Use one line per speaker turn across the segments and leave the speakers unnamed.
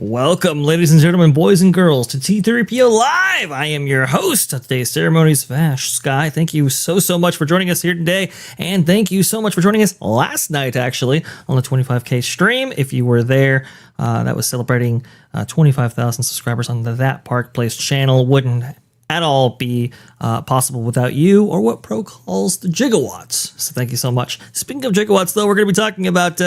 Welcome, ladies and gentlemen, boys and girls, to T3PO Live. I am your host of today's ceremonies, VashSky. Thank you so much for joining us here today, and thank you so much for joining us last night, actually, on the 25K stream. If you were there, that was celebrating 25,000 subscribers on the That Park Place channel. Wouldn't at all be possible without you or what Pro calls the gigawatts. So thank you so much. Speaking of gigawatts, though, we're going to be talking about,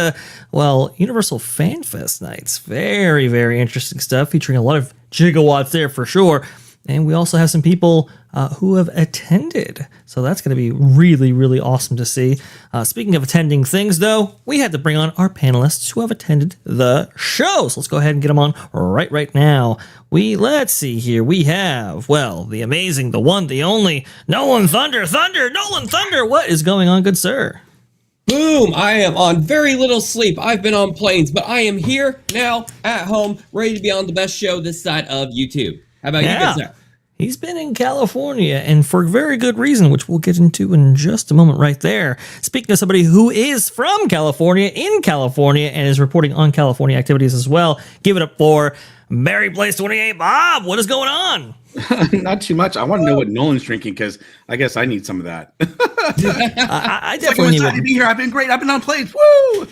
Universal FanFest Nights. Very, very interesting stuff featuring a lot of gigawatts there for sure. And we also have some people who have attended. So that's going to be really, really awesome to see. Speaking of attending things, though, we had to bring on our panelists who have attended the show. So let's go ahead and get them on right now. Let's see here. We have, the amazing, the one, the only, Nolan Thunder. Nolan Thunder, what is going on, good sir?
Boom! I am on very little sleep. I've been on planes, but I am here now at home, ready to be on the best show this side of YouTube. How about you, good sir?
He's been in California, and for very good reason, which we'll get into in just a moment right there. Speaking of somebody who is from California, in California, and is reporting on California activities as well, give it up for Mary Place 28. Bob, what is going on?
Not too much. I want to know what Nolan's drinking, because I guess I need some of that.
I definitely need
to be here. I've been great. I've been on planes. Woo!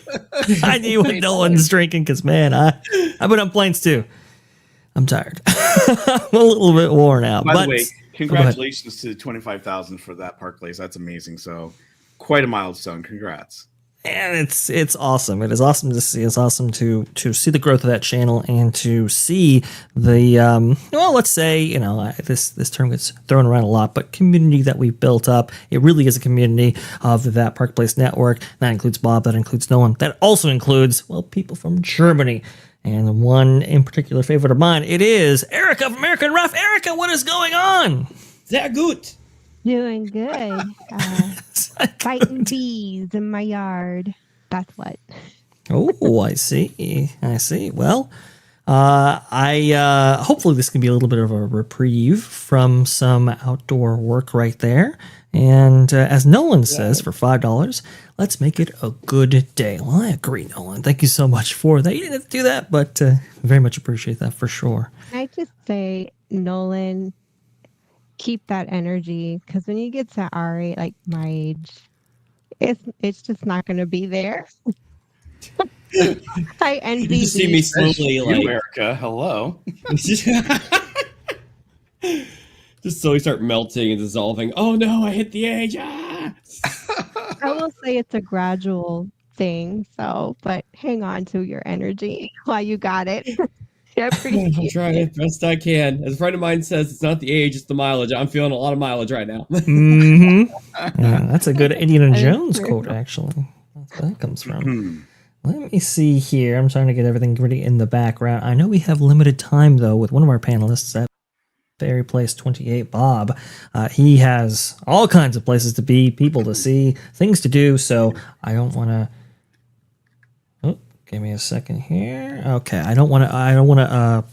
I need what Nolan's drinking, because, man, I've been on planes too. I'm tired. I'm a little bit worn out.
By the way, congratulations to 25,000 for That Park Place. That's amazing. So quite a milestone. Congrats.
And it's awesome. It is awesome to see. It's awesome to see the growth of that channel and to see the let's say, this term gets thrown around a lot, but community that we've built up. It really is a community of the That Park Place network. That includes Bob. That includes Nolan. That also includes people from Germany. And one in particular favorite of mine, it is Erica of American Rough. Erica, what is going on?
Sehr gut.
Doing good. Fighting bees in my yard. That's what.
Oh, I see. Well, I hopefully this can be a little bit of a reprieve from some outdoor work right there. And as Nolan says, for $5, let's make it a good day. Well, I agree, Nolan. Thank you so much for that. You didn't have to do that, but very much appreciate that for sure.
I just say, Nolan, keep that energy, because when you get to our age, like my age, it's just not going to be there. I envy
You just see me slowly,
You,
like,
Erica, hello.
just slowly start melting and dissolving. Oh no, I hit the edge. Ah!
I will say it's a gradual thing. So, but hang on to your energy while you got it. I
I'm
appreciate
trying
it.
as best I can. As a friend of mine says, it's not the age, it's the mileage. I'm feeling a lot of mileage right now.
Yeah, that's a good Indiana
That is
Jones
true.
quote, actually. That's where that comes from. Let me see here. I'm trying to get everything ready in the background. I know we have limited time, though, with one of our panelists at Fairy Place 28, Bob. He has all kinds of places to be, people to see, things to do, so I don't want to... Oh, give me a second here. Okay, I don't want to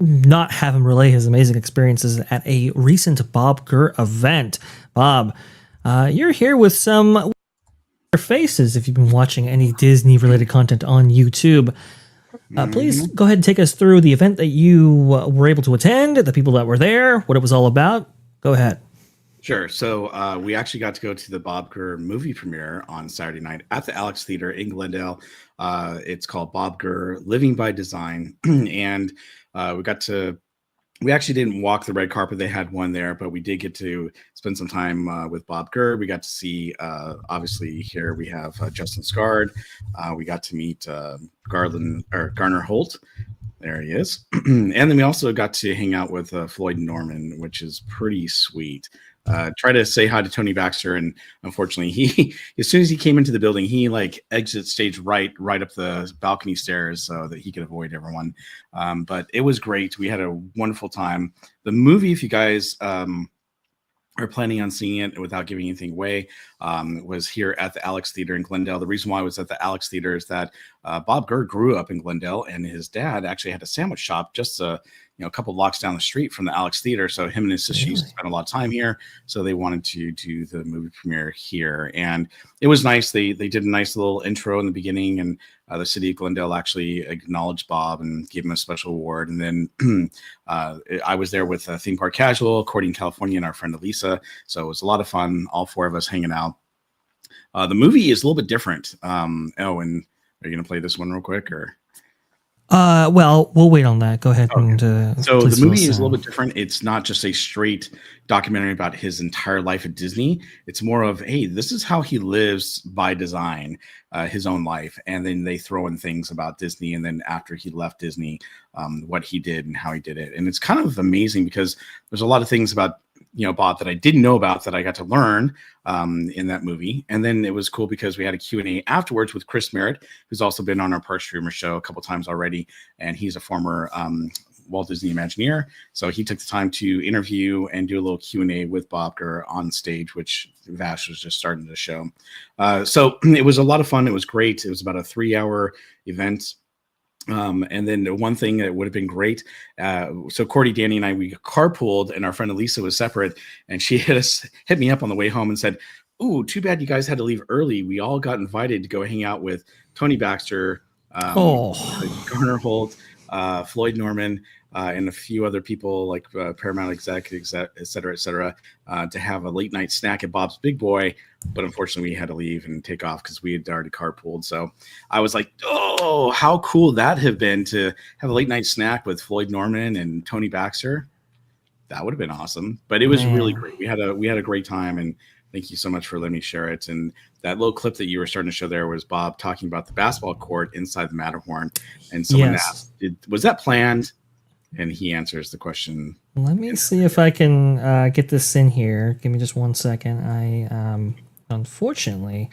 not have him relay his amazing experiences at a recent Bob Gurr event. Bob, you're here with some faces if you've been watching any Disney related content on YouTube. Please go ahead and take us through the event that you were able to attend, the people that were there, what it was all about. Go ahead.
Sure. So we actually got to go to the Bob Gurr movie premiere on Saturday night at the Alex Theater in Glendale. It's called Bob Gurr Living by Design. And we actually didn't walk the red carpet. They had one there, but we did get to spend some time with Bob Gurr. We got to see, obviously, here we have Justin Scard. We got to meet Garner Holt. There he is. And then we also got to hang out with Floyd Norman, which is pretty sweet. Try to say hi to Tony Baxter, and unfortunately, he as soon as he came into the building, he like exits stage right up the balcony stairs so that he could avoid everyone. But it was great. We had a wonderful time. The movie, if you guys are planning on seeing it without giving anything away, was here at the Alex Theater in Glendale. The reason why I was at the Alex Theater is that Bob Gurr grew up in Glendale, and his dad actually had a sandwich shop just a couple blocks down the street from the Alex Theater. So him and his sister used to spend a lot of time here. So they wanted to do the movie premiere here. And it was nice. They did a nice little intro in the beginning, and the city of Glendale actually acknowledged Bob and gave him a special award. And then I was there with Theme Park Casual, Courting California, and our friend Elisa. So it was a lot of fun, all four of us hanging out. The movie is a little bit different. And are you going to play this one real quick, or?
Well, we'll wait on that. Go ahead.
Okay.
And
so the movie is a little bit different. It's not just a straight documentary about his entire life at Disney. It's more of, hey, this is how he lives by design, his own life. And then they throw in things about Disney. And then after he left Disney, what he did and how he did it. And it's kind of amazing because there's a lot of things about Bob that I didn't know about that I got to learn in that movie. And then it was cool because we had a Q&A afterwards with Chris Merritt, who's also been on our Park Streamer show a couple times already. And he's a former Walt Disney Imagineer. So he took the time to interview and do a little Q&A with Bob Gurr on stage, which Vash was just starting to show. So it was a lot of fun. It was great. It was about a 3-hour event. And then one thing that would have been great. So Cordy, Danny, and I, we carpooled, and our friend Elisa was separate, and she hit me up on the way home and said, "Ooh, too bad you guys had to leave early. We all got invited to go hang out with Tony Baxter, Garner Holt, Floyd Norman, and a few other people like Paramount executives, et cetera, to have a late night snack at Bob's Big Boy." But unfortunately, we had to leave and take off because we had already carpooled. So I was like, oh, how cool that have been to have a late night snack with Floyd Norman and Tony Baxter. That would have been awesome. But it was really great. We had a great time, and thank you so much for letting me share it. And that little clip that you were starting to show there was Bob talking about the basketball court inside the Matterhorn. And someone asked, was that planned? And he answers the question.
Let me see if I can get this in here. Give me just 1 second. I unfortunately,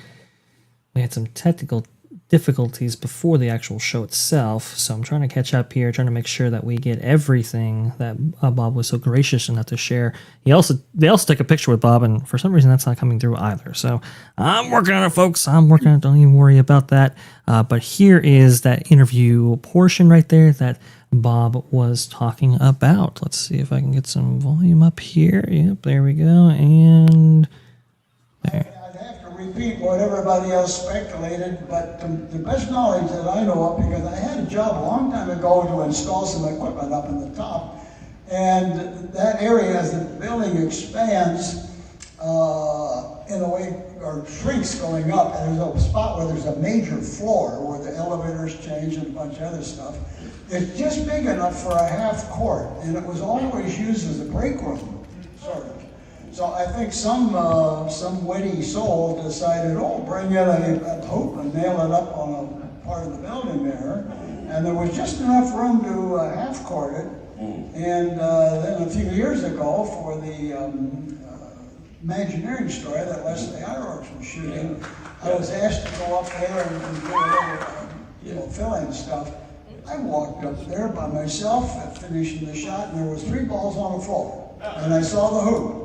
we had some technical difficulties before the actual show itself, so I'm trying to catch up here, trying to make sure that we get everything that Bob was so gracious enough to share. They also took a picture with Bob, and for some reason that's not coming through either. So I'm working on it, folks. I'm working on it. Don't even worry about that. But here is that interview portion right there that Bob was talking about. Let's see if I can get some volume up here. Yep, there we go. And there.
I'd have to repeat what everybody else speculated, but the best knowledge that I know of, because I had a job a long time ago to install some equipment up in the top, and that area, as the building expands, in a way, or shrinks going up, and there's a spot where there's a major floor where the elevators change and a bunch of other stuff. It's just big enough for a half court, and it was always used as a break room, sort of. So I think some witty soul decided, oh, bring in a hoop and nail it up on a part of the building there, and there was just enough room to half court it. And then a few years ago, for the Imagineering story that Leslie Irox was shooting, I was asked to go up there and do a little, fill-in stuff. I walked up there by myself, finishing the shot, and there was 3 balls on the floor, and I saw the hoop.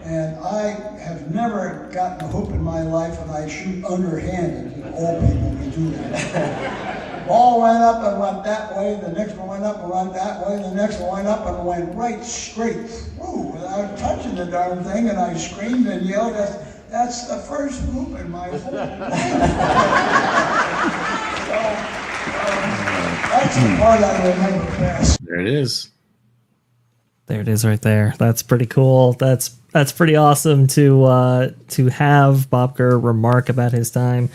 And I have never gotten a hoop in my life, and I shoot underhanded. Old people can do that. Ball went up and went that way, the next one went up and went that way, the next one went up and went right straight through without touching the darn thing, and I screamed and yelled, that's the first hoop in my whole life. That's the part I remember best.
There it is.
There it is right there. That's pretty cool. That's pretty awesome to have Bob Gurr remark about his time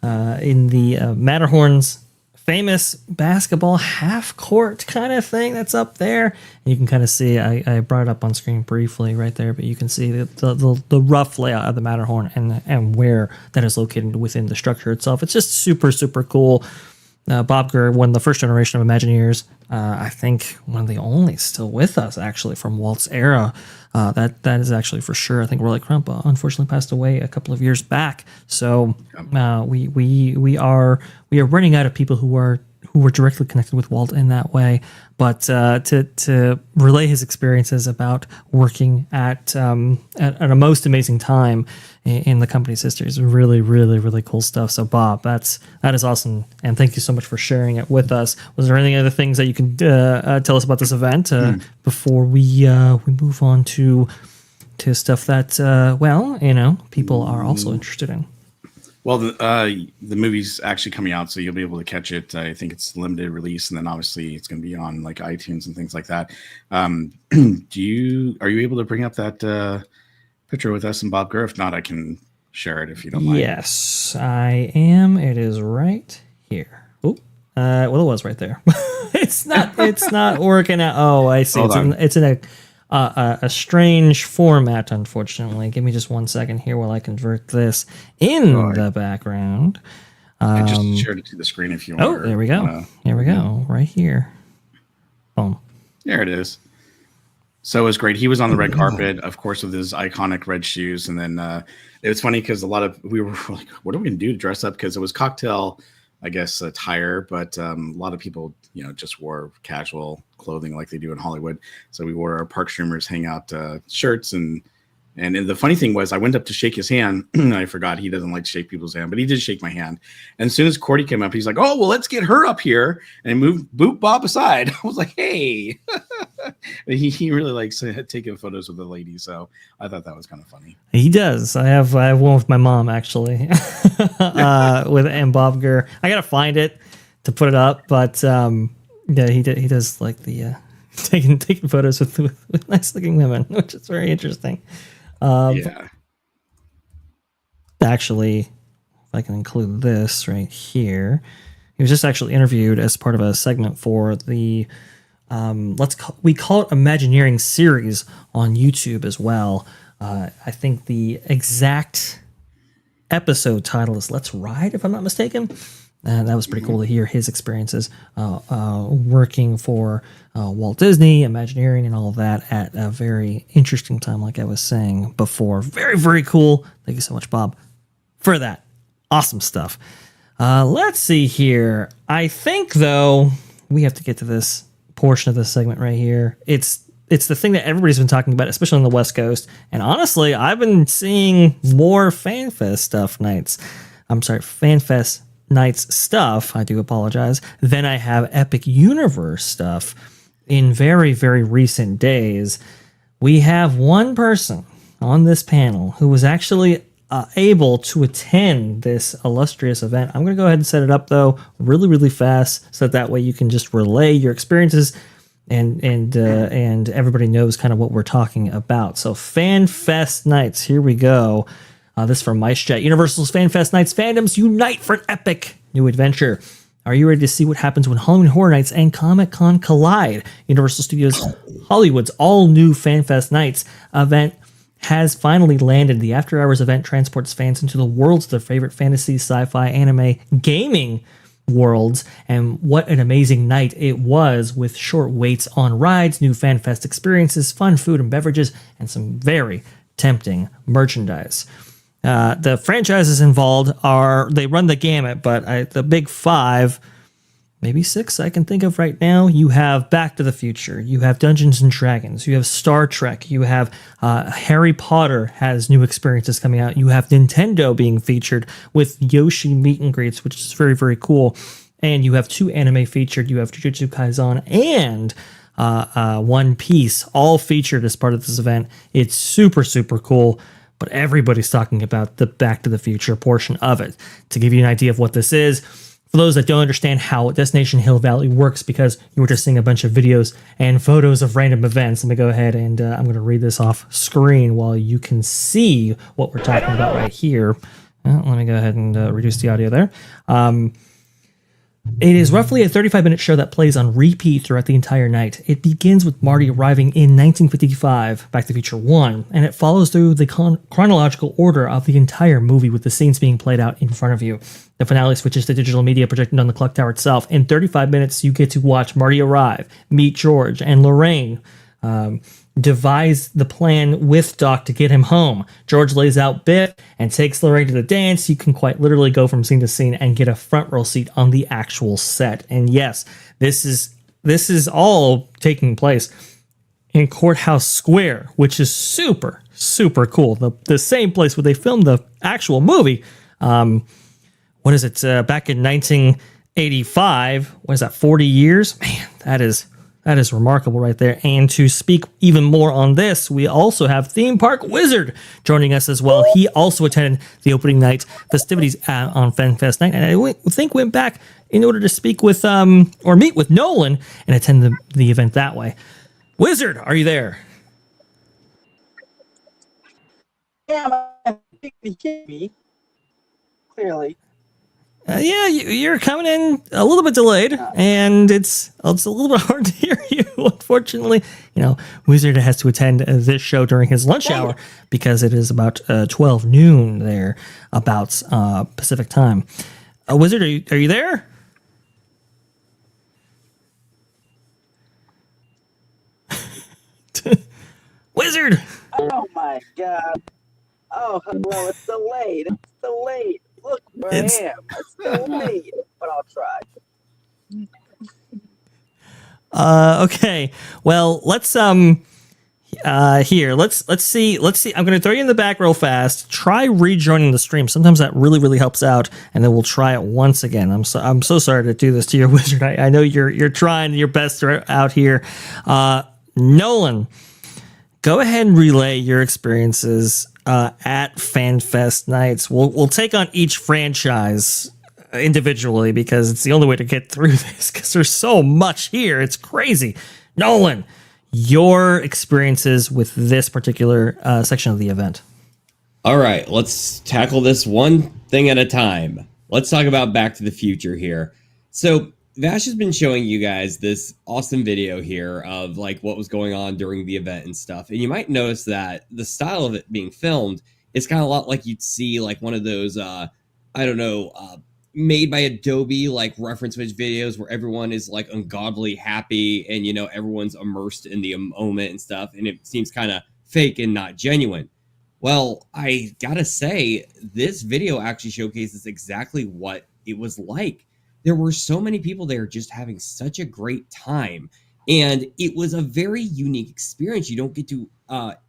in the Matterhorn's famous basketball half court kind of thing that's up there. And you can kind of see, I brought it up on screen briefly right there, but you can see the rough layout of the Matterhorn and where that is located within the structure itself. It's just super, super cool. Bob Gurr, one of the first generation of Imagineers, I think one of the only still with us actually from Walt's era. That is actually for sure. I think Roy Crump unfortunately passed away a couple of years back. So we are running out of people who were directly connected with Walt in that way. But to relay his experiences about working at a most amazing time in the company's history is really, really, really cool stuff. So Bob, that is awesome, and thank you so much for sharing it with us. Was there any other things that you can tell us about this event before we move on to stuff that people are also interested in?
Well, the movie's actually coming out, so you'll be able to catch it. I think it's limited release, and then obviously it's going to be on like iTunes and things like that. Are you able to bring up that picture with us and Bob Gurr? If not, I can share it if you don't mind.
Yes, I am. It is right here. Oh, well, it was right there. It's not working out. Oh, I see. It's in a strange format, unfortunately. Give me just 1 second here while I convert this in the background.
I just shared it to the screen if you want.
Oh, there we go. Here we go. Right here. Boom.
There it is. So it was great. He was on the red carpet, of course, with his iconic red shoes. And then it was funny because we were like, what are we going to do to dress up? Because it was cocktail, I guess, attire. But a lot of people, just wore casual clothing like they do in Hollywood. So we wore our Park Streamers Hangout shirts. And the funny thing was I went up to shake his hand. I forgot he doesn't like to shake people's hand, but he did shake my hand. And as soon as Cordy came up, he's like, oh, well, let's get her up here. And he moved Bob aside. I was like, hey. he really likes taking photos with the ladies. So I thought that was kind of funny.
He does. I have one with my mom, actually, with Bob Gurr. I got to find it to put it up. But yeah, he does like the taking photos with nice looking women, which is very interesting.
Yeah.
Actually, if I can include this right here, he was just actually interviewed as part of a segment for the we call it Imagineering series on YouTube as well. I think the exact episode title is "Let's Ride," if I'm not mistaken. And that was pretty cool to hear his experiences working for Walt Disney, Imagineering, and all of that at a very interesting time, like I was saying before. Very, very cool. Thank you so much, Bob, for that. Awesome stuff. Let's see here. I think, though, we have to get to this portion of this segment right here. It's the thing that everybody's been talking about, especially on the West Coast. And honestly, I've been seeing more FanFest Nights stuff, I do apologize. Then I have Epic Universe stuff in very, very recent days. We have one person on this panel who was actually able to attend this illustrious event. I'm going to go ahead and set it up, though, really, really fast, so that way you can just relay your experiences and everybody knows kind of what we're talking about. So FanFest Nights, here we go. This is from MiceChat. Universal's FanFest Nights fandoms unite for an epic new adventure. Are you ready to see what happens when Halloween Horror Nights and Comic-Con collide? Universal Studios Hollywood's all-new FanFest Nights event has finally landed. The after-hours event transports fans into the worlds of their favorite fantasy, sci-fi, anime, gaming worlds, and what an amazing night it was, with short waits on rides, new FanFest experiences, fun food and beverages, and some very tempting merchandise. The franchises involved they run the gamut, but the big five, maybe six I can think of right now. You have Back to the Future, you have Dungeons and Dragons, you have Star Trek, you have Harry Potter has new experiences coming out, you have Nintendo being featured with Yoshi meet and greets, which is very, very cool, and you have 2 anime featured. You have Jujutsu Kaisen and One Piece, all featured as part of this event. It's super, super cool. But everybody's talking about the Back to the Future portion of it. To give you an idea of what this is, for those that don't understand how Destination Hill Valley works, because you were just seeing a bunch of videos and photos of random events, let me go ahead and I'm going to read this off screen while you can see what we're talking about right here. Let me go ahead and reduce the audio there. It is roughly a 35-minute show that plays on repeat throughout the entire night. It begins with Marty arriving in 1955, Back to the Future 1, and it follows through the chronological order of the entire movie, with the scenes being played out in front of you. The finale switches to digital media projected on the clock tower itself. In 35 minutes, you get to watch Marty arrive, meet George and Lorraine, devise the plan with Doc to get him home. George lays out Biff and takes Lorraine to the dance. You can quite literally go from scene to scene and get a front row seat on the actual set. And yes, this is all taking place in Courthouse Square, which is super, super cool. The same place where they filmed the actual movie. What is it? Back in 1985. What is that? 40 years? Man, that is remarkable right there. And to speak even more on this, we also have Theme Park Wizard joining us as well. He also attended the opening night festivities on FanFest Night, and I think went back in order to speak with or meet with Nolan and attend the event that way. Wizard, are you there?
Yeah, you can hear me clearly.
Yeah, you're coming in a little bit delayed, and it's a little bit hard to hear you, unfortunately. Wizard has to attend this show during his lunch hour because it is about 12 noon there, about Pacific time. Wizard, are you there? Wizard!
Oh my god. Oh, well, it's delayed. Look where I am. It's delayed, but I'll try.
Okay. Well, let's see. I'm going to throw you in the back real fast. Try rejoining the stream. Sometimes that really, really helps out, and then we'll try it once again. I'm so sorry to do this to you, Wizard. I know you're trying your best out here. Nolan, go ahead and relay your experiences at FanFest Nights. We'll take on each franchise individually because it's the only way to get through this, because there's so much here. It's crazy. Nolan, your experiences with this particular section of the event.
All right, let's tackle this one thing at a time. Let's talk about Back to the Future here. So Vash has been showing you guys this awesome video here of like what was going on during the event and stuff. And you might notice that the style of it being filmed is kind of a lot like you'd see like one of those, made by Adobe, like reference image videos where everyone is like ungodly happy and, everyone's immersed in the moment and stuff. And it seems kind of fake and not genuine. Well, I gotta say, this video actually showcases exactly what it was like. There were so many people there just having such a great time. And it was a very unique experience you don't get to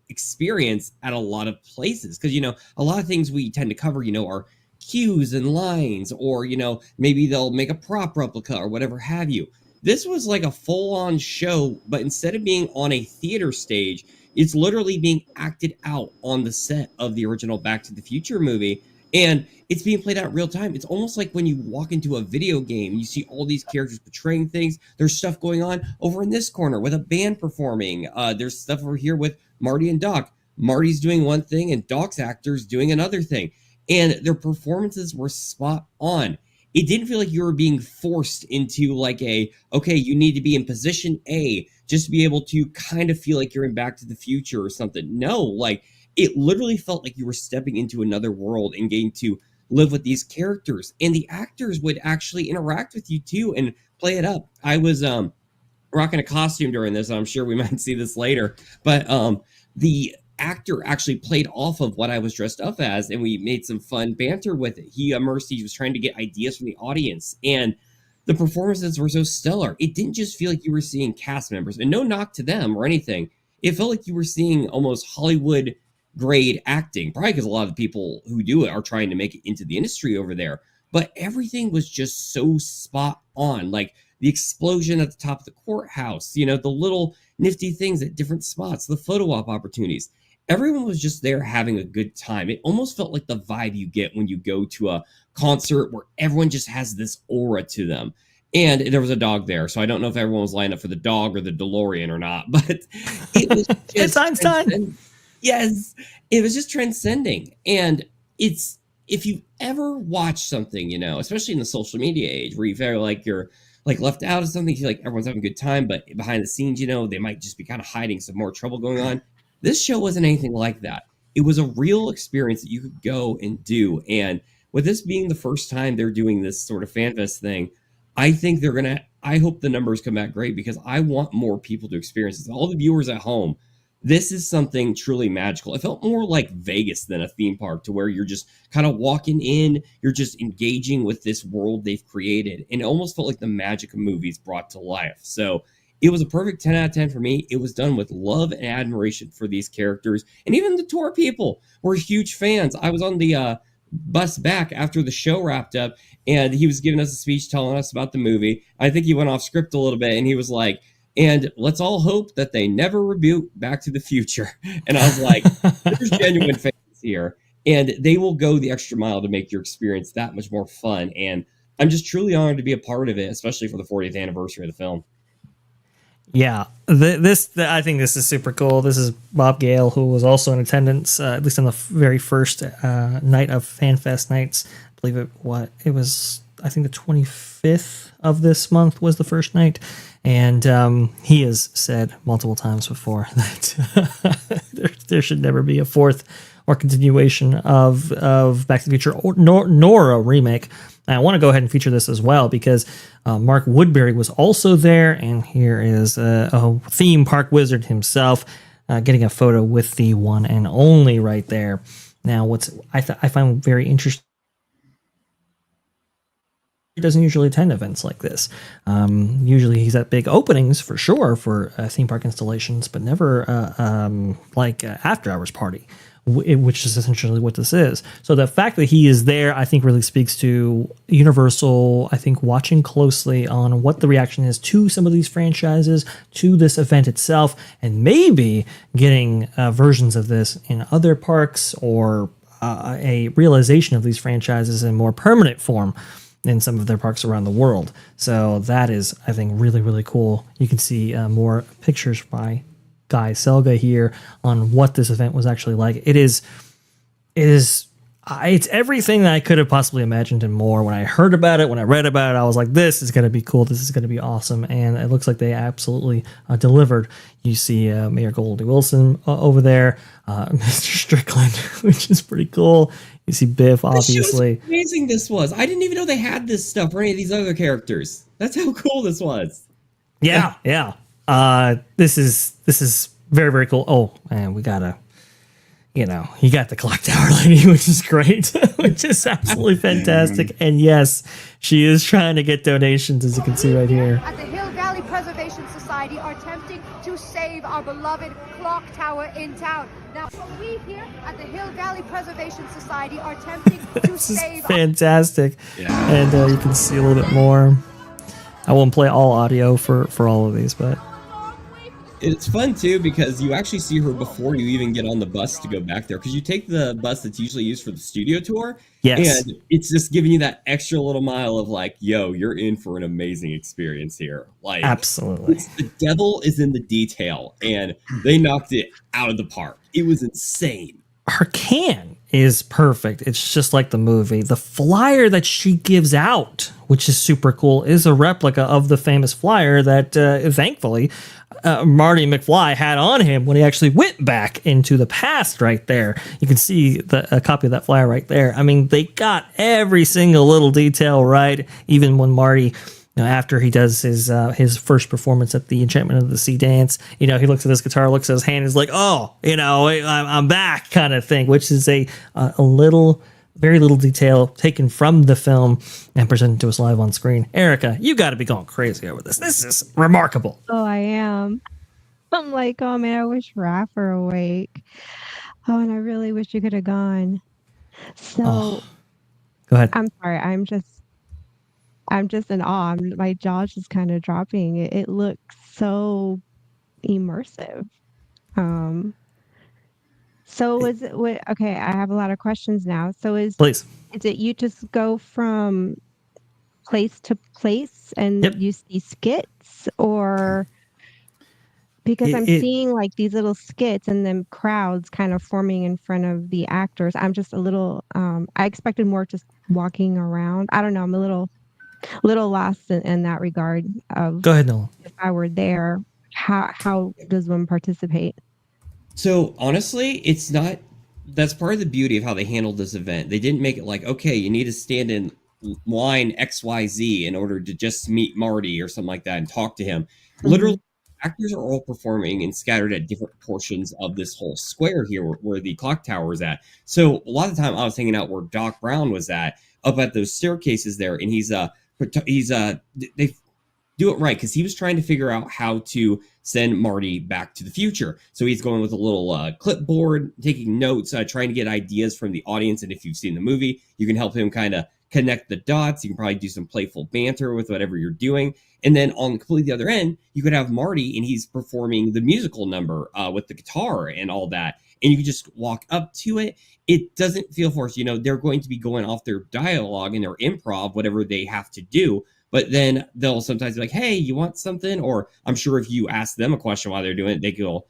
experience at a lot of places. Because, a lot of things we tend to cover, are cues and lines, or, you know, maybe they'll make a prop replica or whatever have you. This was like a full-on show, but instead of being on a theater stage, it's literally being acted out on the set of the original Back to the Future movie, and it's being played out real time. It's almost like when you walk into a video game, you see all these characters portraying things. There's stuff going on over in this corner with a band performing. There's stuff over here with Marty and Doc. Marty's doing one thing and Doc's actors doing another thing. And their performances were spot on. It didn't feel like you were being forced into like okay, you need to be in position A just to be able to kind of feel like you're in Back to the Future or something. No, like it literally felt like you were stepping into another world and getting to live with these characters. And the actors would actually interact with you too and play it up. I was rocking a costume during this, and I'm sure we might see this later. But the actor actually played off of what I was dressed up as, and we made some fun banter with it. He was trying to get ideas from the audience, and the performances were so stellar. It didn't just feel like you were seeing cast members, and no knock to them or anything. It felt like you were seeing almost Hollywood grade acting, probably because a lot of the people who do it are trying to make it into the industry over there. But everything was just so spot on. Like the explosion at the top of the courthouse, you know, the little nifty things at different spots, the photo op opportunities. Everyone was just there having a good time. It almost felt like the vibe you get when you go to a concert where everyone just has this aura to them. And there was a dog there, so I don't know if everyone was lined up for the dog or the DeLorean or not, but it was just
It's Einstein.
Yes, it was just transcending. And it's, if you ever watch something, you know, especially in the social media age where you feel like you're like left out of something, you feel like everyone's having a good time, but behind the scenes, you know, they might just be kind of hiding some more trouble going on. This show wasn't anything like that. It was a real experience that you could go and do. And with this being the first time they're doing this sort of FanFest thing, I think I hope the numbers come back great, because I want more people to experience this. All the viewers at home, this is something truly magical. It felt more like Vegas than a theme park, to where you're just kind of walking in, you're just engaging with this world they've created. And it almost felt like the magic of movies brought to life. So it was a perfect 10 out of 10 for me. It was done with love and admiration for these characters. And even the tour people were huge fans. I was on the bus back after the show wrapped up, and he was giving us a speech telling us about the movie. I think he went off script a little bit, and he was like, and let's all hope that they never reboot Back to the Future. And I was like, there's genuine fans here, and they will go the extra mile to make your experience that much more fun. And I'm just truly honored to be a part of it, especially for the 40th anniversary of the film.
Yeah, I think this is super cool. This is Bob Gale, who was also in attendance, at least on the very first night of FanFest Nights. I believe it was, I think the 25th of this month was the first night. And he has said multiple times before that there should never be a fourth or continuation of Back to the Future, nor a remake. And I want to go ahead and feature this as well, because Mark Woodbury was also there, and here is a theme park wizard himself getting a photo with the one and only right there. Now, what I find very interesting, he doesn't usually attend events like this. Usually he's at big openings for sure for theme park installations, but never like after hours party, which is essentially what this is. So the fact that he is there, I think, really speaks to Universal, I think, watching closely on what the reaction is to some of these franchises, to this event itself, and maybe getting versions of this in other parks, or a realization of these franchises in more permanent form in some of their parks around the world. So that is, I think, really, really cool. You can see more pictures by Guy Selga here on what this event was actually like. It's everything that I could have possibly imagined and more. When I heard about it, when I read about it, I was like, this is going to be cool. This is going to be awesome. And it looks like they absolutely delivered. You see Mayor Goldie Wilson over there, Mr. Strickland, which is pretty cool. You see Biff, obviously.
How amazing this was. I didn't even know they had this stuff for any of these other characters. That's how cool this was.
Yeah. This is very, very cool. Oh, and we gotta, you got the clock tower lady, which is great, which is absolutely fantastic. And yes, she is trying to get donations, as you can see right here.
At the Hill Valley Preservation Society are attempting to save our beloved clock tower in town. Now, we here at the Hill Valley Preservation Society are attempting to
This is
save.
fantastic.
Yeah.
And you can see a little bit more. I won't play all audio for all of these, but
It's fun too because you actually see her before you even get on the bus to go back there. Because you take the bus that's usually used for the studio tour,
yes,
and it's just giving you that extra little mile of like, yo, you're in for an amazing experience here. Like,
absolutely.
the devil is in the detail, and they knocked it out of the park. It was insane.
Her can is perfect. It's just like the movie. The flyer that she gives out, which is super cool, is a replica of the famous flyer that, thankfully, Marty McFly had on him when he actually went back into the past right there. You can see a copy of that flyer right there. I mean, they got every single little detail right, even when Marty, after he does his first performance at the Enchantment of the Sea dance, he looks at his guitar, looks at his hand, is like, oh, I'm back, kind of thing, which is a little, very little detail taken from the film and presented to us live on screen. Erica, you got to be going crazy over this. This is remarkable.
Oh, I am. I'm like, oh man, I wish Raph were awake. Oh, and I really wish you could have gone. So,
Go ahead.
I'm sorry. I'm just in awe. My jaw's just kind of dropping. It looks so immersive. So is it okay, I have a lot of questions now. So
Please.
is it you just go from place to place and
Yep.
you see skits, or because I'm
It-
seeing like these little skits and then crowds kind of forming in front of the actors. I'm just a little I expected more just walking around. I don't know, I'm a little lost in that regard of
Go ahead, Nolan.
if I were there, how does one participate?
So honestly, it's not. That's part of the beauty of how they handled this event. They didn't make it like, okay, you need to stand in line XYZ in order to just meet Marty or something like that and talk to him. Literally, actors are all performing and scattered at different portions of this whole square here where the clock tower is at. So a lot of the time I was hanging out where Doc Brown was at, up at those staircases there, and they do it right because he was trying to figure out how to send Marty back to the future. So he's going with a little clipboard, taking notes, trying to get ideas from the audience. And if you've seen the movie, you can help him kind of connect the dots. You can probably do some playful banter with whatever you're doing. And then on completely the other end, you could have Marty and he's performing the musical number with the guitar and all that. And you can just walk up to it. It doesn't feel forced. They're going to be going off their dialogue and their improv, whatever they have to do. But then they'll sometimes be like, hey, you want something? Or I'm sure if you ask them a question while they're doing it, they go,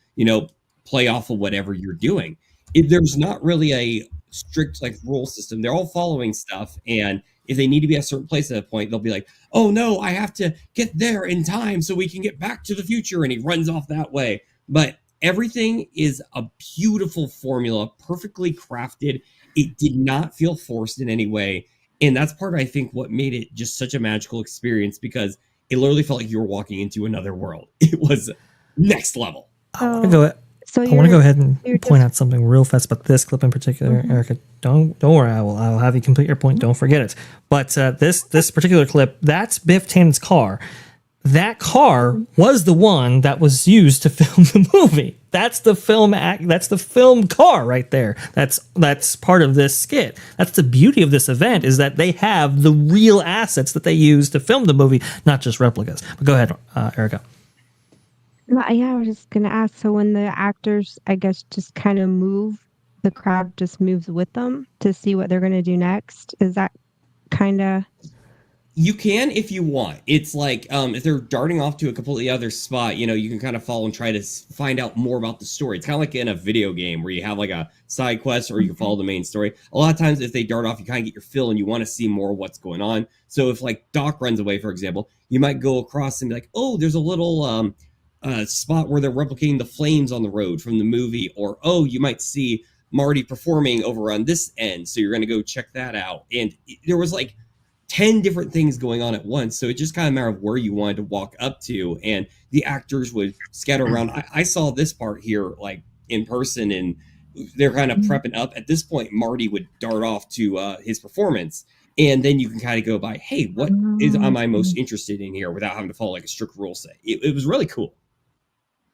play off of whatever you're doing. There's not really a strict rule system. They're all following stuff. And if they need to be at a certain place at a point, they'll be like, oh no, I have to get there in time so we can get back to the future. And he runs off that way. But everything is a beautiful formula, perfectly crafted. It did not feel forced in any way. And that's part of, I think, what made it just such a magical experience, because it literally felt like you were walking into another world. It was next level.
I want to go ahead and point out something real fast about this clip in particular, Erica. Don't worry, I will have you complete your point. Don't forget it. But this particular clip, that's Biff Tannen's car. That car was the one that was used to film the movie. That's the film that's the film car right there. That's part of this skit. That's the beauty of this event, is that they have the real assets that they use to film the movie, not just replicas. But go ahead, Erica.
Yeah, I was just gonna ask. So when the actors, I guess, just kind of move, the crowd just moves with them to see what they're gonna do next. Is that kind of?
You can if you want. It's like if they're darting off to a completely other spot, you can kind of follow and try to find out more about the story. It's kind of like in a video game where you have like a side quest or you can follow the main story. A lot of times if they dart off, you kind of get your fill and you want to see more of what's going on. So if like Doc runs away, for example, you might go across and be like, oh, there's a little spot where they're replicating the flames on the road from the movie. Or, oh, you might see Marty performing over on this end. So you're going to go check that out. And there was like 10 different things going on at once. So it just kind of matter of where you wanted to walk up to, and the actors would scatter around. I saw this part here like in person, and they're kind of prepping up. At this point, Marty would dart off to his performance, and then you can kind of go by, hey, what am I most interested in here, without having to follow like a strict rule set. It was really cool.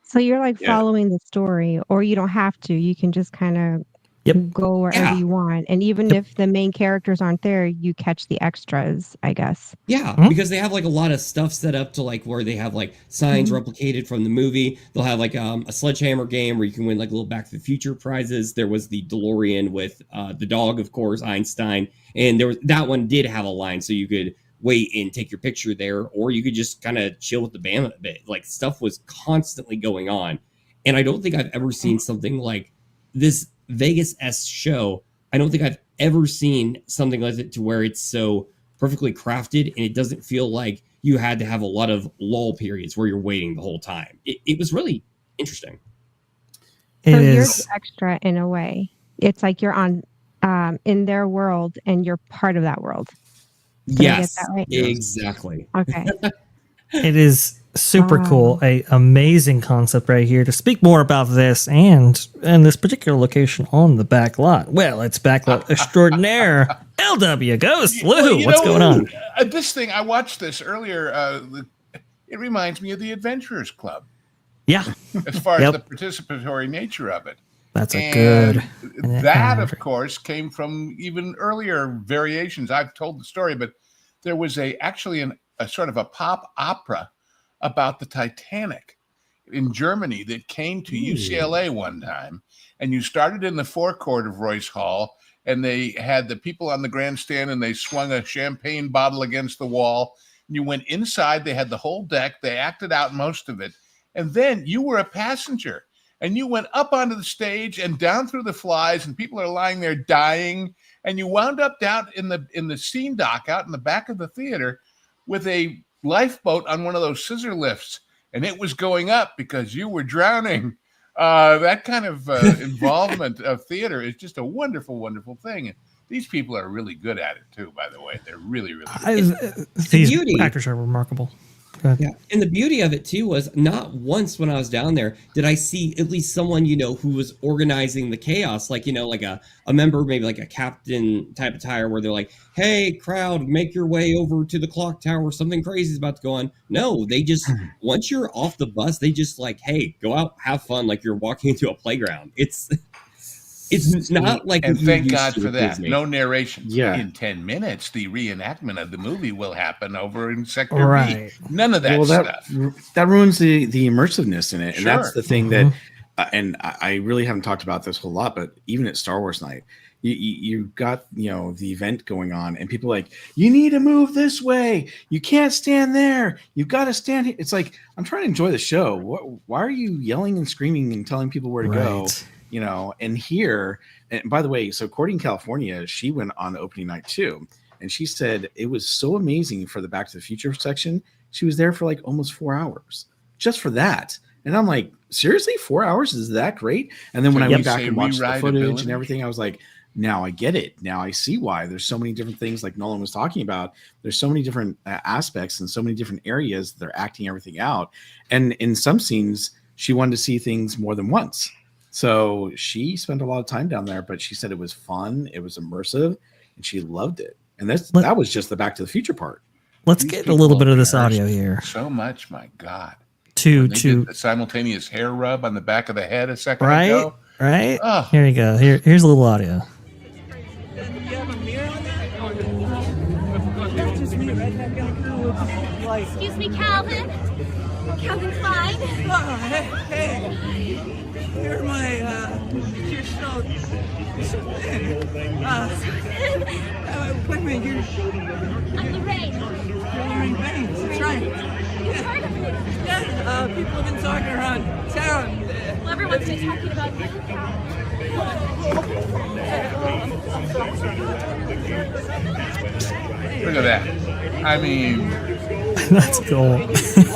So you're like following the story, or you don't have to. You can just kind of
Yep.
go wherever
Yeah.
you want. And even if the main characters aren't there, you catch the extras, I guess.
Yeah,
Mhm.
because they have like a lot of stuff set up to like where they have like signs replicated from the movie. They'll have like a sledgehammer game where you can win like little Back to the Future prizes. There was the DeLorean with the dog, of course, Einstein, and there was that one did have a line, so you could wait and take your picture there, or you could just kind of chill with the band a bit. Like stuff was constantly going on, and I don't think I've ever seen something like this Vegas-esque show. I don't think I've ever seen something like it to where it's so perfectly crafted and it doesn't feel like you had to have a lot of lull periods where you're waiting the whole time. It was really interesting.
It
So you're
is.
the extra in a way. It's like you're on in their world and you're part of that world. Did I get
Yes,
that right?
exactly.
Okay.
It is super
Wow.
cool. A amazing concept right here. To speak more about this and this particular location on the back lot. Well, it's backlot extraordinaire. LW Ghost.
Well,
Lou,
you
what's
know,
going on?
This thing, I watched this earlier. It reminds me of the Adventurers Club
Yeah,
as far
Yep.
as the participatory nature of it.
that's a
And
good.
that, of course, came from even earlier variations. I've told the story, but there was actually a sort of a pop opera about the Titanic in Germany that came to UCLA one time. And you started in the forecourt of Royce Hall, and they had the people on the grandstand, and they swung a champagne bottle against the wall. You went inside, they had the whole deck, they acted out most of it. And then you were a passenger. And you went up onto the stage and down through the flies, and people are lying there dying. And you wound up down in the scene dock out in the back of the theater with a lifeboat on one of those scissor lifts, and it was going up because you were drowning. That kind of involvement of theater is just a wonderful, wonderful thing. And these people are really good at it too, by the way. They're really, really good.
These
beauty.
actors are remarkable. Go ahead.
Yeah. And the beauty of it too was not once when I was down there did I see at least someone, who was organizing the chaos, like, like a member, maybe like a captain type attire where they're like, hey, crowd, make your way over to the clock tower. Something crazy is about to go on. No, they just, once you're off the bus, they just like, hey, go out, have fun. Like you're walking into a playground. It's not like,
and
what you
thank
used
God
to
for
with
that.
Disney.
No narration.
Yeah.
In 10 minutes, the reenactment of the movie will happen over in Sector V.
Right.
None of that stuff.
That ruins the immersiveness in it, and that's
Sure.
the thing that. And I really haven't talked about this a whole lot, but even at Star Wars Night, you got the event going on, and people are like, you need to move this way. You can't stand there. You've got to stand here. It's like, I'm trying to enjoy the show. Why are you yelling and screaming and telling people where to go?
Right.
And here, and by the way, so Cordy in California, she went on the opening night too, and she said it was so amazing for the Back to the Future section. She was there for like almost 4 hours just for that. And I'm like, seriously, 4 hours is that great? And then when I went back and watched the footage and everything, I was like, now I get it. Now I see why there's so many different things like Nolan was talking about. There's so many different aspects and so many different areas that they're acting everything out. And in some scenes, she wanted to see things more than once. So she spent a lot of time down there, but she said it was fun, it was immersive, and she loved it. And that was just the Back to the Future part.
Let's
These
get a little
people
bit of this
rehearsed
audio here.
So much, my God.
To
They did the simultaneous hair rub on the back of the head a second
right,
ago.
right.
Oh.
Here you go. Here's a little audio.
Excuse me, Calvin. Calvin Klein.
Hey, you're you're so thin. Wait a minute,
I'm Lorraine.
you're Lorraine Baines, that's right. Yeah, people have been talking around town.
Well, everyone's been talking about you.
Look at that. I mean,
That's cool.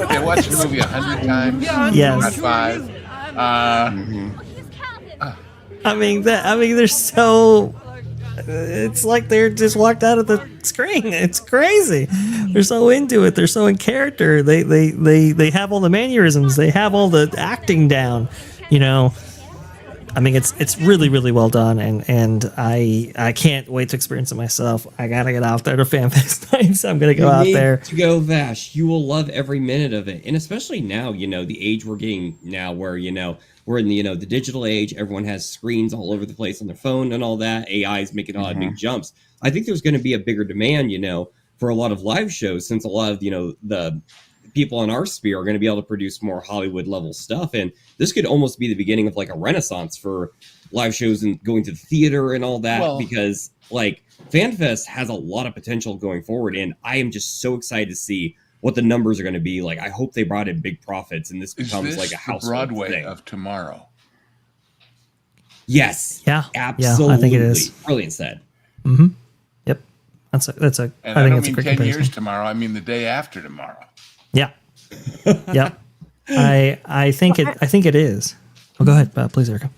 I watched the movie 100 times.
Yes.
Not 5.
Well, he's Calvin.
I mean, they're so. It's like they're just walked out of the screen. It's crazy. They're so into it. They're so in character. They have all the mannerisms. They have all the acting down. I mean, it's really, really well done, and I can't wait to experience it myself. I gotta get out there to FanFest Nights. I'm gonna go out there.
To go, Vash. You will love every minute of it, and especially now, the age we're getting now, where we're in the digital age. Everyone has screens all over the place on their phone and all that. AI is making a lot of big jumps. I think there's going to be a bigger demand, for a lot of live shows, since a lot of the people in our sphere are going to be able to produce more Hollywood level stuff, and this could almost be the beginning of like a renaissance for live shows and going to the theater and all that, because like FanFest has a lot of potential going forward, and I am just so excited to see what the numbers are going to be. Like, I hope they brought in big profits and this becomes like a household
Broadway
thing.
of tomorrow.
Yes.
Yeah.
Absolutely.
Yeah, I think it is.
Brilliant said.
Mm-hmm. Yep. That's a.
And
I think
don't
that's a
mean
great
10
comparison.
years tomorrow. I mean the day after tomorrow.
Yeah. Yep. I think it is. Oh, go ahead, please, Erica.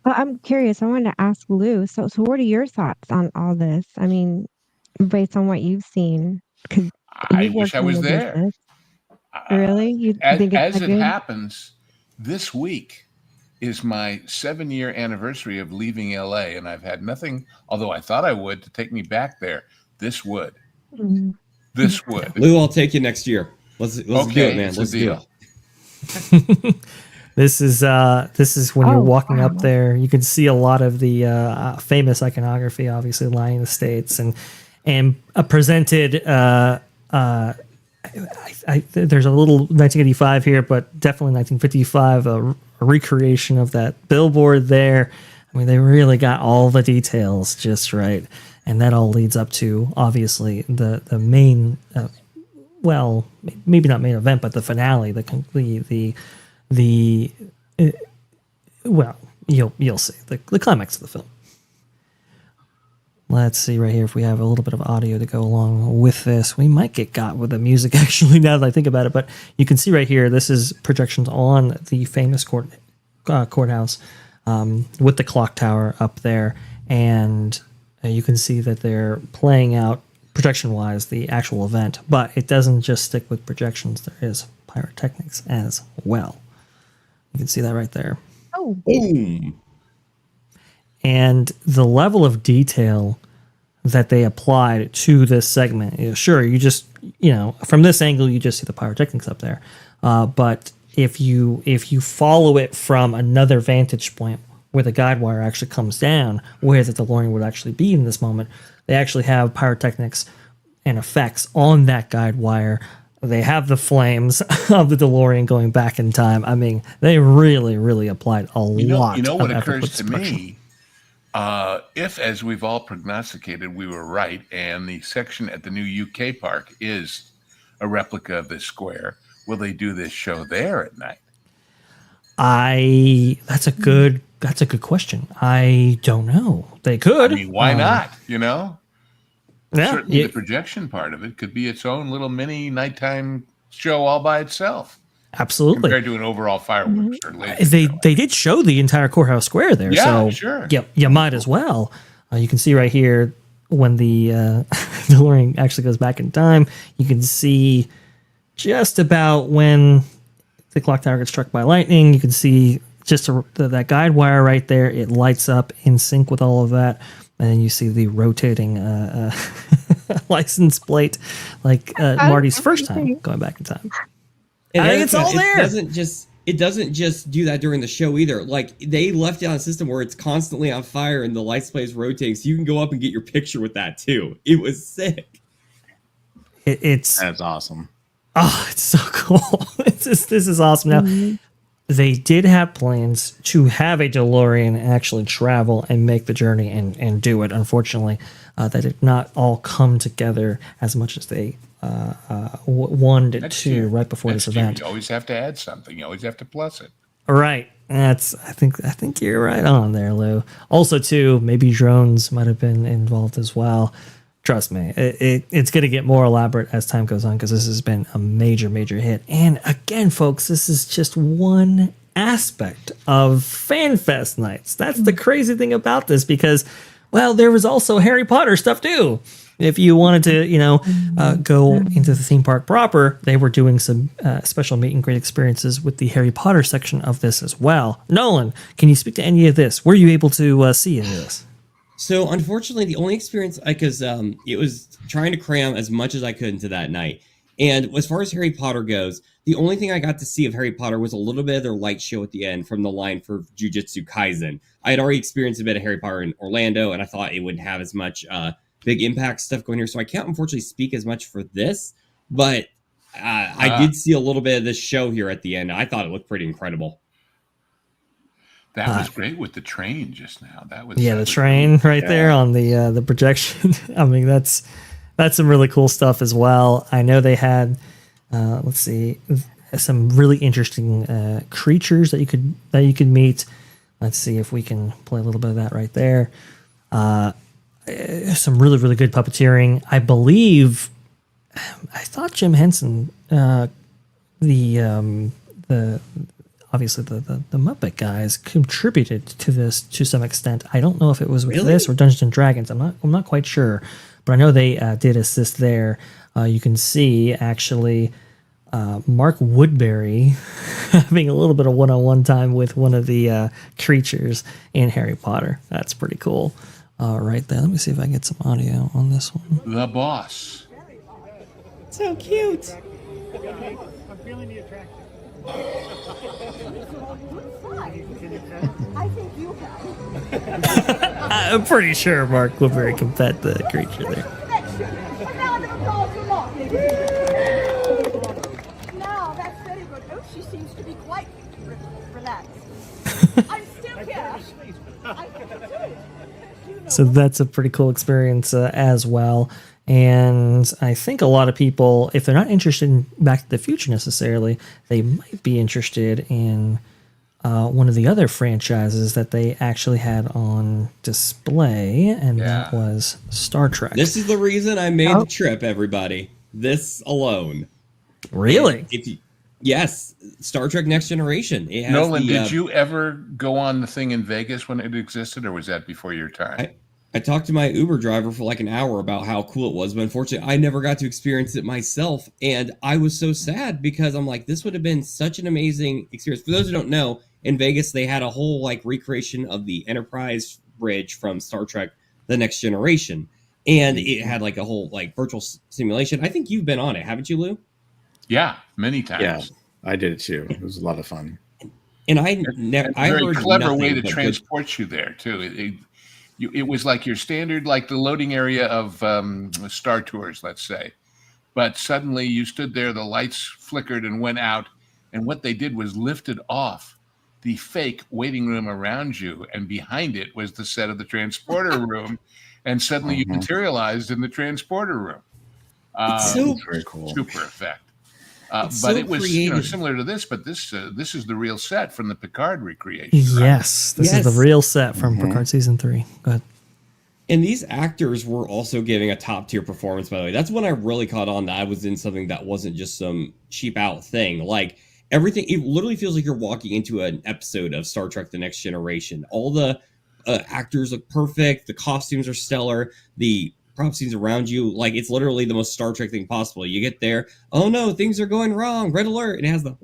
Well, I'm curious. I wanted to ask Lou. So what are your thoughts on all this? I mean, based on what you've seen, because
I wish I was there.
Really? You think it's
as it
good?
happens, this week is my 7-year anniversary of leaving LA, and I've had nothing, although I thought I would, to take me back there. This would.
Mhm.
This would.
Lou, I'll take you next year. Let's do it, man.
it's a
Let's do
deal.
it.
This is when you're
Oh,
walking
wow.
up there. You can see a lot of the famous iconography, obviously lying in the States, and presented. There's a little 1985 here, but definitely 1955, a recreation of that billboard there. I mean, they really got all the details just right, and that all leads up to obviously the main. Well, maybe not main event, but the finale, well, you'll see the climax of the film. Let's see right here if we have a little bit of audio to go along with this. We might get got with the music actually now that I think about it, but you can see right here, this is projections on the famous courthouse with the clock tower up there, and you can see that they're playing out projection-wise the actual event, but it doesn't just stick with projections. There is pyrotechnics as well. You can see that right there.
Oh,
Boom.
And the level of detail that they applied to this segment, sure, you just, from this angle, you just see the pyrotechnics up there. But if you follow it from another vantage point where the guide wire actually comes down, where the DeLorean would actually be in this moment, they actually have pyrotechnics and effects on that guide wire. They have the flames of the DeLorean going back in time. I mean, they really, really applied a lot.
You know what
of effort
occurs
with
to
this production.
me? If, as we've all prognosticated, we were right, and the section at the new UK park is a replica of this square, will they do this show there at night?
That's a good question. I don't know. They could.
I mean, why not?
Yeah,
Certainly the projection part of it could be its own little mini nighttime show all by itself,
absolutely.
compared to an overall fireworks or laser
They
show.
did show the entire courthouse square there,
Yeah,
so
sure.
Yeah, you might as well. You can see right here when the DeLorean actually goes back in time. You can see just about when the clock tower gets struck by lightning. You can see just that guide wire right there. It lights up in sync with all of that. And then you see the rotating license plate, like Marty's first time going back in time.
And
I think it's all there.
It doesn't just do that during the show either. Like, they left it on a system where it's constantly on fire and the light display is rotating, so you can go up and get your picture with that too. It was sick.
That's
awesome.
Oh, it's so cool. This is awesome. Now, they did have plans to have a DeLorean actually travel and make the journey and do it. Unfortunately, that did not all come together as much as they wanted it to right before this event.
You always have to add something. You always have to plus it.
Right. I think you're right on there, Lou. Also, too, maybe drones might have been involved as well. Trust me, it's going to get more elaborate as time goes on because this has been a major, major hit. And again, folks, this is just one aspect of FanFest Nights. That's the crazy thing about this because, well, there was also Harry Potter stuff too. If you wanted to, go into the theme park proper, they were doing some special meet and greet experiences with the Harry Potter section of this as well. Nolan, can you speak to any of this? Were you able to see any of this?
So unfortunately, the only experience because it was trying to cram as much as I could into that night. And as far as Harry Potter goes, the only thing I got to see of Harry Potter was a little bit of their light show at the end from the line for Jujutsu Kaisen. I had already experienced a bit of Harry Potter in Orlando, and I thought it wouldn't have as much big impact stuff going here. So I can't unfortunately speak as much for this, but I did see a little bit of this show here at the end. I thought it looked pretty incredible.
That was great with the train just now. That was
the train right there on the projection. I mean, that's some really cool stuff as well. I know they had let's see, some really interesting creatures that you could meet. Let's see if we can play a little bit of that right there. Some really, really good puppeteering. I believe, I thought Jim Henson, obviously the Muppet guys contributed to this to some extent. I don't know if it was with this or Dungeons and Dragons. I'm not quite sure, but I know they did assist there. You can see actually Mark Woodbury having a little bit of one-on-one time with one of the creatures in Harry Potter. That's pretty cool. Right there. Let me see if I can get some audio on this one.
The boss.
So cute.
I'm feeling the attraction.
I think you have.
I'm pretty sure Mark Woodbury can pet the creature there.
Now that's very good. Oh, she seems to be quite relaxed. I'm still here. I can do it.
So that's a pretty cool experience as well. And I think a lot of people, if they're not interested in Back to the Future necessarily, they might be interested in one of the other franchises that they actually had on display, and that was Star Trek.
This is the reason I made the trip, everybody. This alone.
Really?
Yes, Star Trek Next Generation. It has
Nolan, did you ever go on the thing in Vegas when it existed, or was that before your time?
I talked to my Uber driver for like an hour about how cool it was, but unfortunately, I never got to experience it myself. And I was so sad because I'm like, this would have been such an amazing experience. For those who don't know, in Vegas, they had a whole like recreation of the Enterprise bridge from Star Trek The Next Generation. And it had like a whole like virtual simulation. I think you've been on it, haven't you, Lou?
Yeah, many times.
Yeah, I did it too. It was a lot of fun.
And I
very
heard
clever way to
but
transport you there too. It was like your standard, like the loading area of Star Tours, let's say. But suddenly you stood there, the lights flickered and went out, and what they did was lifted off the fake waiting room around you, and behind it was the set of the transporter room, and suddenly you materialized in the transporter room.
It's so
very cool.
Super effect.
But
so it was similar to this, but this is the real set from the Picard recreation.
Yes,
right?
This is the real set from Picard Season 3. Go ahead.
And these actors were also giving a top tier performance, by the way. That's when I really caught on that I was in something that wasn't just some cheap out thing. Like everything, it literally feels like you're walking into an episode of Star Trek The Next Generation. All the actors look perfect. The costumes are stellar. The prop scenes around you, like it's literally the most Star Trek thing possible. You get there, oh no, things are going wrong, red alert, and it has the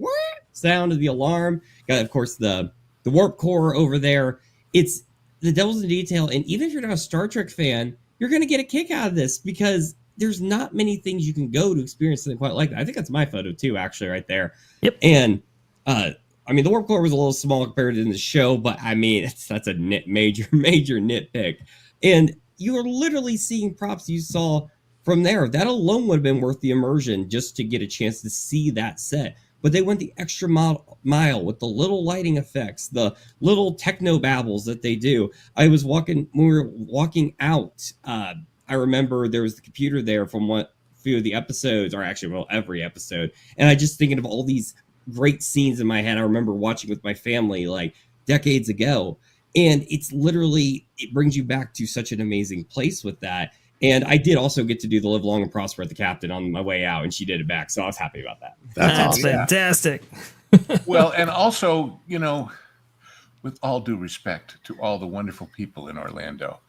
sound of the alarm. Got, of course, the warp core over there. It's the devil's in detail, and even if you're not a Star Trek fan, you're going to get a kick out of this because there's not many things you can go to experience something quite like that. I think that's my photo too, actually, right there.
Yep.
And I mean, the warp core was a little small compared to the show, but I mean, that's a major nitpick. And you are literally seeing props you saw from there. That alone would have been worth the immersion just to get a chance to see that set. But they went the extra mile with the little lighting effects, the little techno babbles that they do. When we were walking out, I remember there was the computer there from a few of the episodes, or actually, well, every episode. And I just thinking of all these great scenes in my head. I remember watching with my family like decades ago. And it's literally, it brings you back to such an amazing place with that. And I did also get to do the Live Long and Prosper at the Captain on my way out, and she did it back. So I was happy about that.
That's awesome. Fantastic.
Well, and also, with all due respect to all the wonderful people in Orlando,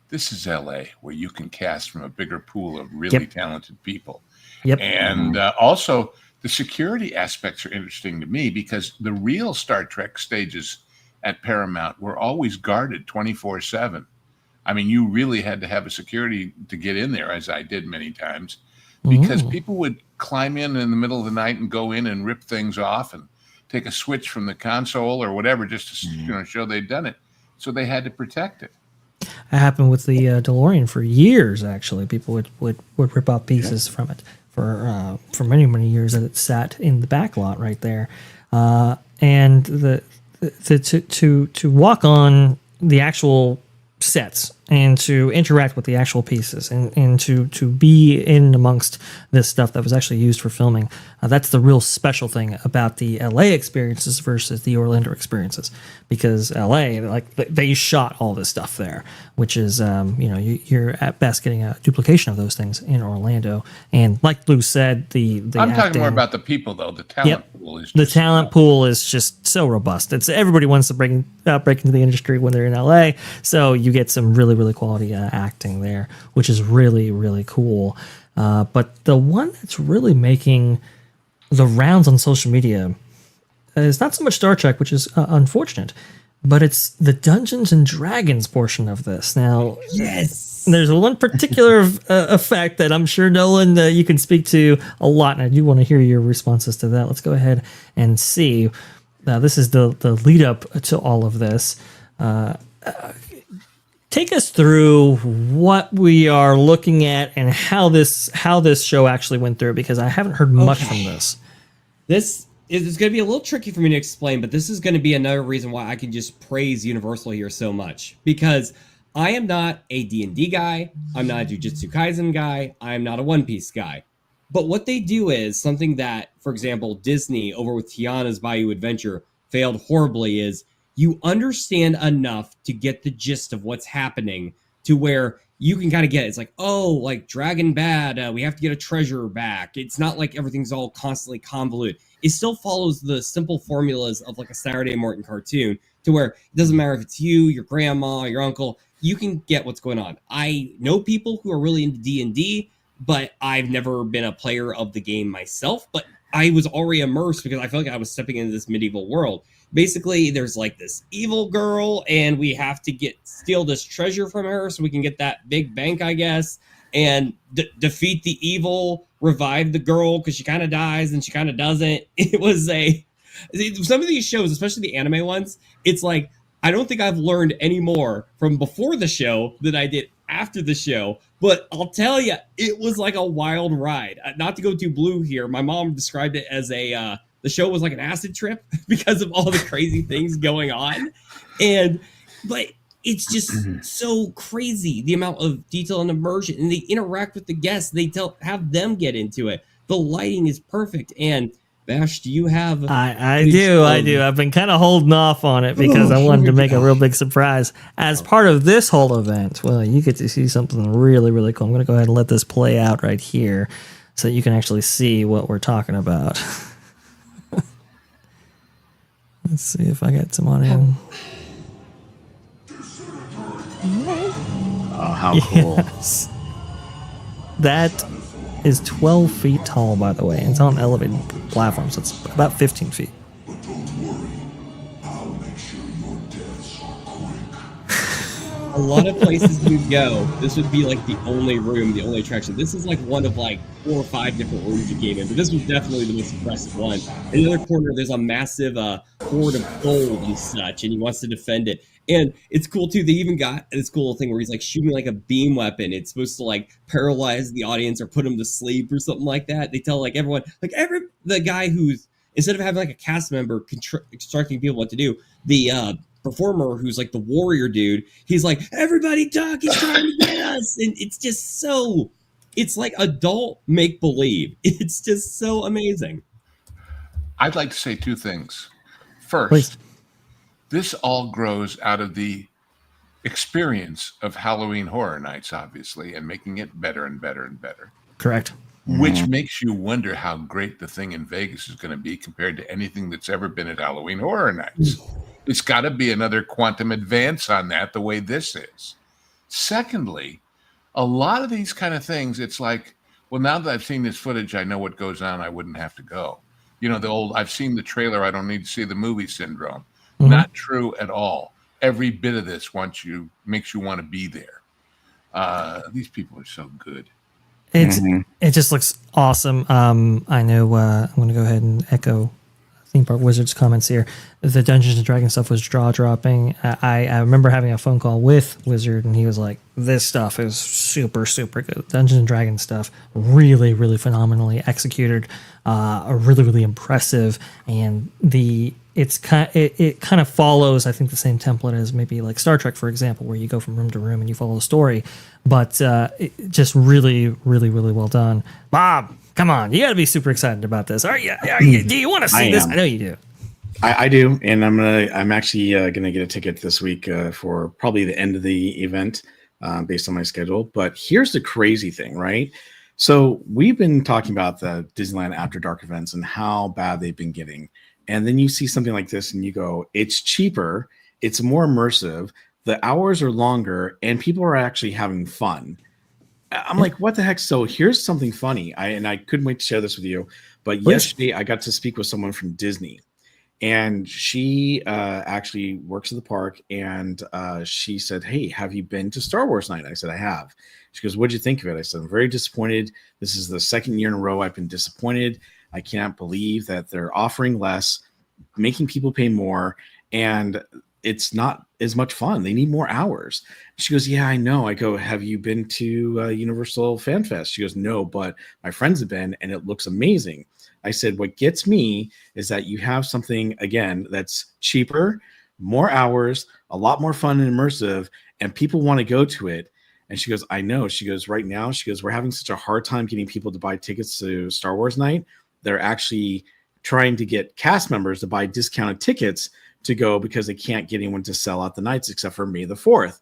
this is LA, where you can cast from a bigger pool of really talented people.
Yep.
And also, the security aspects are interesting to me because the real Star Trek stages at Paramount were always guarded 24/7. I mean, you really had to have a security to get in there, as I did many times, because people would climb in the middle of the night and go in and rip things off and take a switch from the console or whatever just to show they'd done it. So they had to protect it.
It happened with the DeLorean for years. Actually, people would rip off pieces from it for many years that it sat in the backlot right there, and to walk on the actual sets and to interact with the actual pieces and to be in amongst this stuff that was actually used for filming. That's the real special thing about the LA experiences versus the Orlando experiences, because LA, like, they shot all this stuff there, which is, you're at best getting a duplication of those things in Orlando. And like Lou said, I'm
talking more about the people, though. The talent pool is
the talent pool is just so robust. It's everybody wants to break into the industry when they're in LA, so you get some really quality acting there, which is really cool. But the one that's really making the rounds on social media is not so much Star Trek, which is unfortunate, but it's the Dungeons and Dragons portion of this. Now, there's one particular effect that I'm sure, Nolan, you can speak to a lot, and I do want to hear your responses to that. Let's go ahead and see. This is the lead up to all of this. Take us through what we are looking at and how this show actually went through, because I haven't heard much from this.
This is going to be a little tricky for me to explain, but this is going to be another reason why I can just praise Universal here so much, because I am not a D&D guy. I'm not a Jujutsu Kaisen guy. I'm not a One Piece guy. But what they do is something that, for example, Disney over with Tiana's Bayou Adventure failed horribly is you understand enough to get the gist of what's happening to where you can kind of get it. It's like, oh, like Dragon Bad, we have to get a treasure back. It's not like everything's all constantly convoluted. It still follows the simple formulas of like a Saturday morning cartoon to where it doesn't matter if it's you, your grandma, your uncle, you can get what's going on. I know people who are really into D&D, but I've never been a player of the game myself, but I was already immersed because I felt like I was stepping into this medieval world. Basically, there's like this evil girl, and we have to steal this treasure from her so we can get that big bank, I guess, and defeat the evil, revive the girl because she kind of dies and she kind of doesn't. It was some of these shows, especially the anime ones, it's like, I don't think I've learned any more from before the show than I did after the show. But I'll tell you, it was like a wild ride. Not to go too blue here, my mom described it as the show was like an acid trip because of all the crazy things going on. But it's just so crazy, the amount of detail and immersion, and they interact with the guests. They have them get into it. The lighting is perfect. And Vash, do you have?
I do. I've been kind of holding off on it because I wanted to make a real big surprise as part of this whole event. Well, you get to see something really cool. I'm going to go ahead and let this play out right here so that you can actually see what we're talking about. Let's see if I get some audio.
Oh, how cool.
Yes. That is 12 feet tall, by the way. And it's on an elevated platform, so it's about 15 feet.
A lot of places you go, this would be like the only room, the only attraction. This is like one of like 4 or 5 different rooms you came in, but this was definitely the most impressive one. In the other corner, there's a massive hoard of gold and such, and he wants to defend it. And it's cool too. They even got this cool thing where he's like shooting like a beam weapon. It's supposed to like paralyze the audience or put them to sleep or something like that. They tell like everyone, the guy who's, instead of having like a cast member instructing people what to do, the performer who's like the warrior dude, he's like, everybody talk, he's trying to get us. And it's just so, it's like adult make believe. It's just so amazing.
I'd like to say 2 things. First,
Please.
This all grows out of the experience of Halloween Horror Nights, obviously, and making it better and better and better.
Correct.
Which makes you wonder how great the thing in Vegas is going to be compared to anything that's ever been at Halloween Horror Nights. It's got to be another quantum advance on that, the way this is. Secondly, a lot of these kind of things, it's like, well, now that I've seen this footage, I know what goes on. I wouldn't have to go. You know, the old, I've seen the trailer, I don't need to see the movie syndrome. Not true at all. Every bit of this makes you want to be there. These people are so good.
It just looks awesome. I know I'm going to go ahead and echo Theme Park Wizard's comments here. The Dungeons and Dragons stuff was jaw dropping. I remember having a phone call with Wizard, and he was like, "This stuff is super, super good. Dungeons and Dragons stuff, really, really phenomenally executed, really, really impressive." And it kind of follows, I think, the same template as maybe like Star Trek, for example, where you go from room to room and you follow the story. But just really, really, really well done. Bob, come on, you got to be super excited about this. Are you? Do you want to see this? I know you do.
I do, and I'm actually gonna get a ticket this week for probably the end of the event, based on my schedule. But here's the crazy thing, right? So we've been talking about the Disneyland After Dark events and how bad they've been getting, and then you see something like this, and you go, "It's cheaper, it's more immersive, the hours are longer, and people are actually having fun." I'm like, what the heck? So here's something funny. I couldn't wait to share this with you. But yesterday I got to speak with someone from Disney. And she actually works at the park, and she said, "Hey, have you been to Star Wars Night?" I said, "I have." She goes, "What'd you think of it?" I said, "I'm very disappointed. This is the second year in a row I've been disappointed. I can't believe that they're offering less, making people pay more, and it's not as much fun. They need more hours." She goes, "Yeah, I know." I go, "Have you been to Universal FanFest?" She goes, "No, but my friends have been, and it looks amazing." I said, "What gets me is that you have something, again, that's cheaper, more hours, a lot more fun and immersive, and people want to go to it." And she goes, "I know." She goes, "Right now," she goes, "we're having such a hard time getting people to buy tickets to Star Wars Night. They're actually trying to get cast members to buy discounted tickets to go because they can't get anyone to sell out the nights except for May the 4th.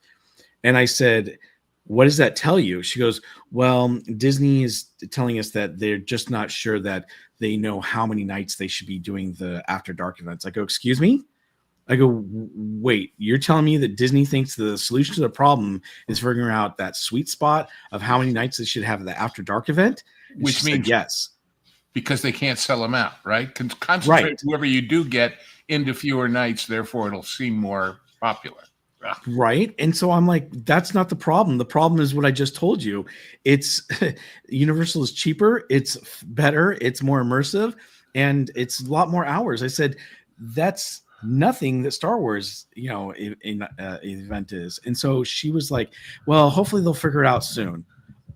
And I said, "What does that tell you?" She goes, "Well, Disney is telling us that they're just not sure that they know how many nights they should be doing the After Dark events." I go, "Excuse me?" I go, "Wait, you're telling me that Disney thinks the solution to the problem is figuring out that sweet spot of how many nights they should have the After Dark event?" And
Which
she
means
said, yes.
Because they can't sell them out, right? Concentrate whoever you do get into fewer nights, therefore it'll seem more popular. Ugh.
Right. And so I'm like, that's not the problem. The problem is what I just told you. It's Universal is cheaper, it's better, it's more immersive, and it's a lot more hours. I said, that's nothing that Star Wars, event is. And so she was like, "Well, hopefully they'll figure it out soon."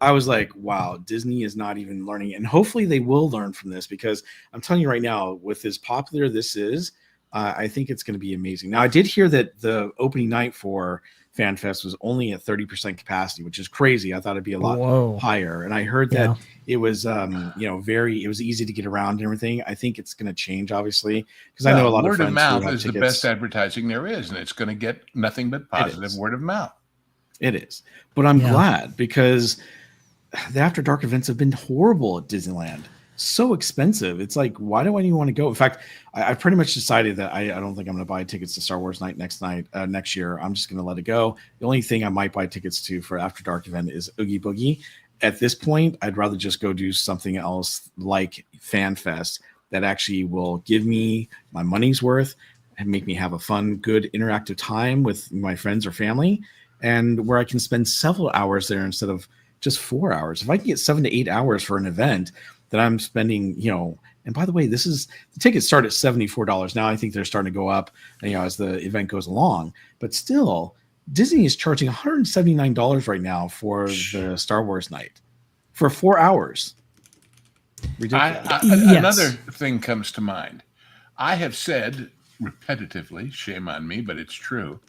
I was like, wow, Disney is not even learning. And hopefully they will learn from this, because I'm telling you right now, with as popular this is, I think it's going to be amazing. Now, I did hear that the opening night for FanFest was only at 30% capacity, which is crazy. I thought it'd be a lot higher. And I heard that it was, it was easy to get around and everything. I think it's going to change, obviously, because I know a lot of friends.
Word of mouth is the best advertising there is, and it's going to get nothing but positive word of mouth.
It is. But I'm glad, because the After Dark events have been horrible at Disneyland. So expensive. It's like, why do I even want to go? In fact, I pretty much decided that I don't think I'm going to buy tickets to Star Wars Night next year. I'm just going to let it go. The only thing I might buy tickets to for After Dark event is Oogie Boogie. At this point, I'd rather just go do something else like FanFest that actually will give me my money's worth and make me have a fun, good, interactive time with my friends or family, and where I can spend several hours there instead of just 4 hours. If I can get 7 to 8 hours for an event that I'm spending, and by the way, the tickets start at $74. Now I think they're starting to go up, as the event goes along, but still Disney is charging $179 right now for the Star Wars Night for 4 hours.
Another thing comes to mind. I have said repetitively, shame on me, but it's true,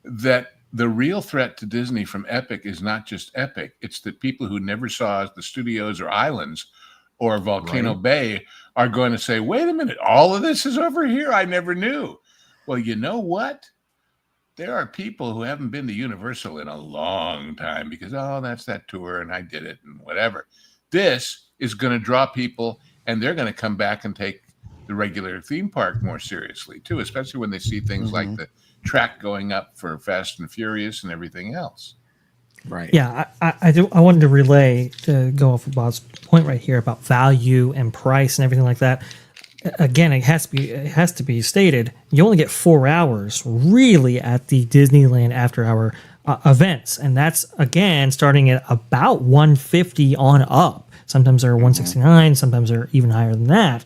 that the real threat to Disney from Epic is not just Epic. It's that people who never saw the studios or islands or Volcano Bay are going to say, "Wait a minute, all of this is over here? I never knew." Well, you know what? There are people who haven't been to Universal in a long time because, that's that tour and I did it and whatever. This is going to draw people, and they're going to come back and take the regular theme park more seriously too, especially when they see things like the track going up for Fast and Furious and everything else.
Right.
Yeah, I wanted to relay to go off of Bob's point right here about value and price and everything like that. Again, it has to be stated. You only get 4 hours really at the Disneyland after hour events, and that's again starting at about 150 on up. Sometimes they're 169, sometimes they're even higher than that.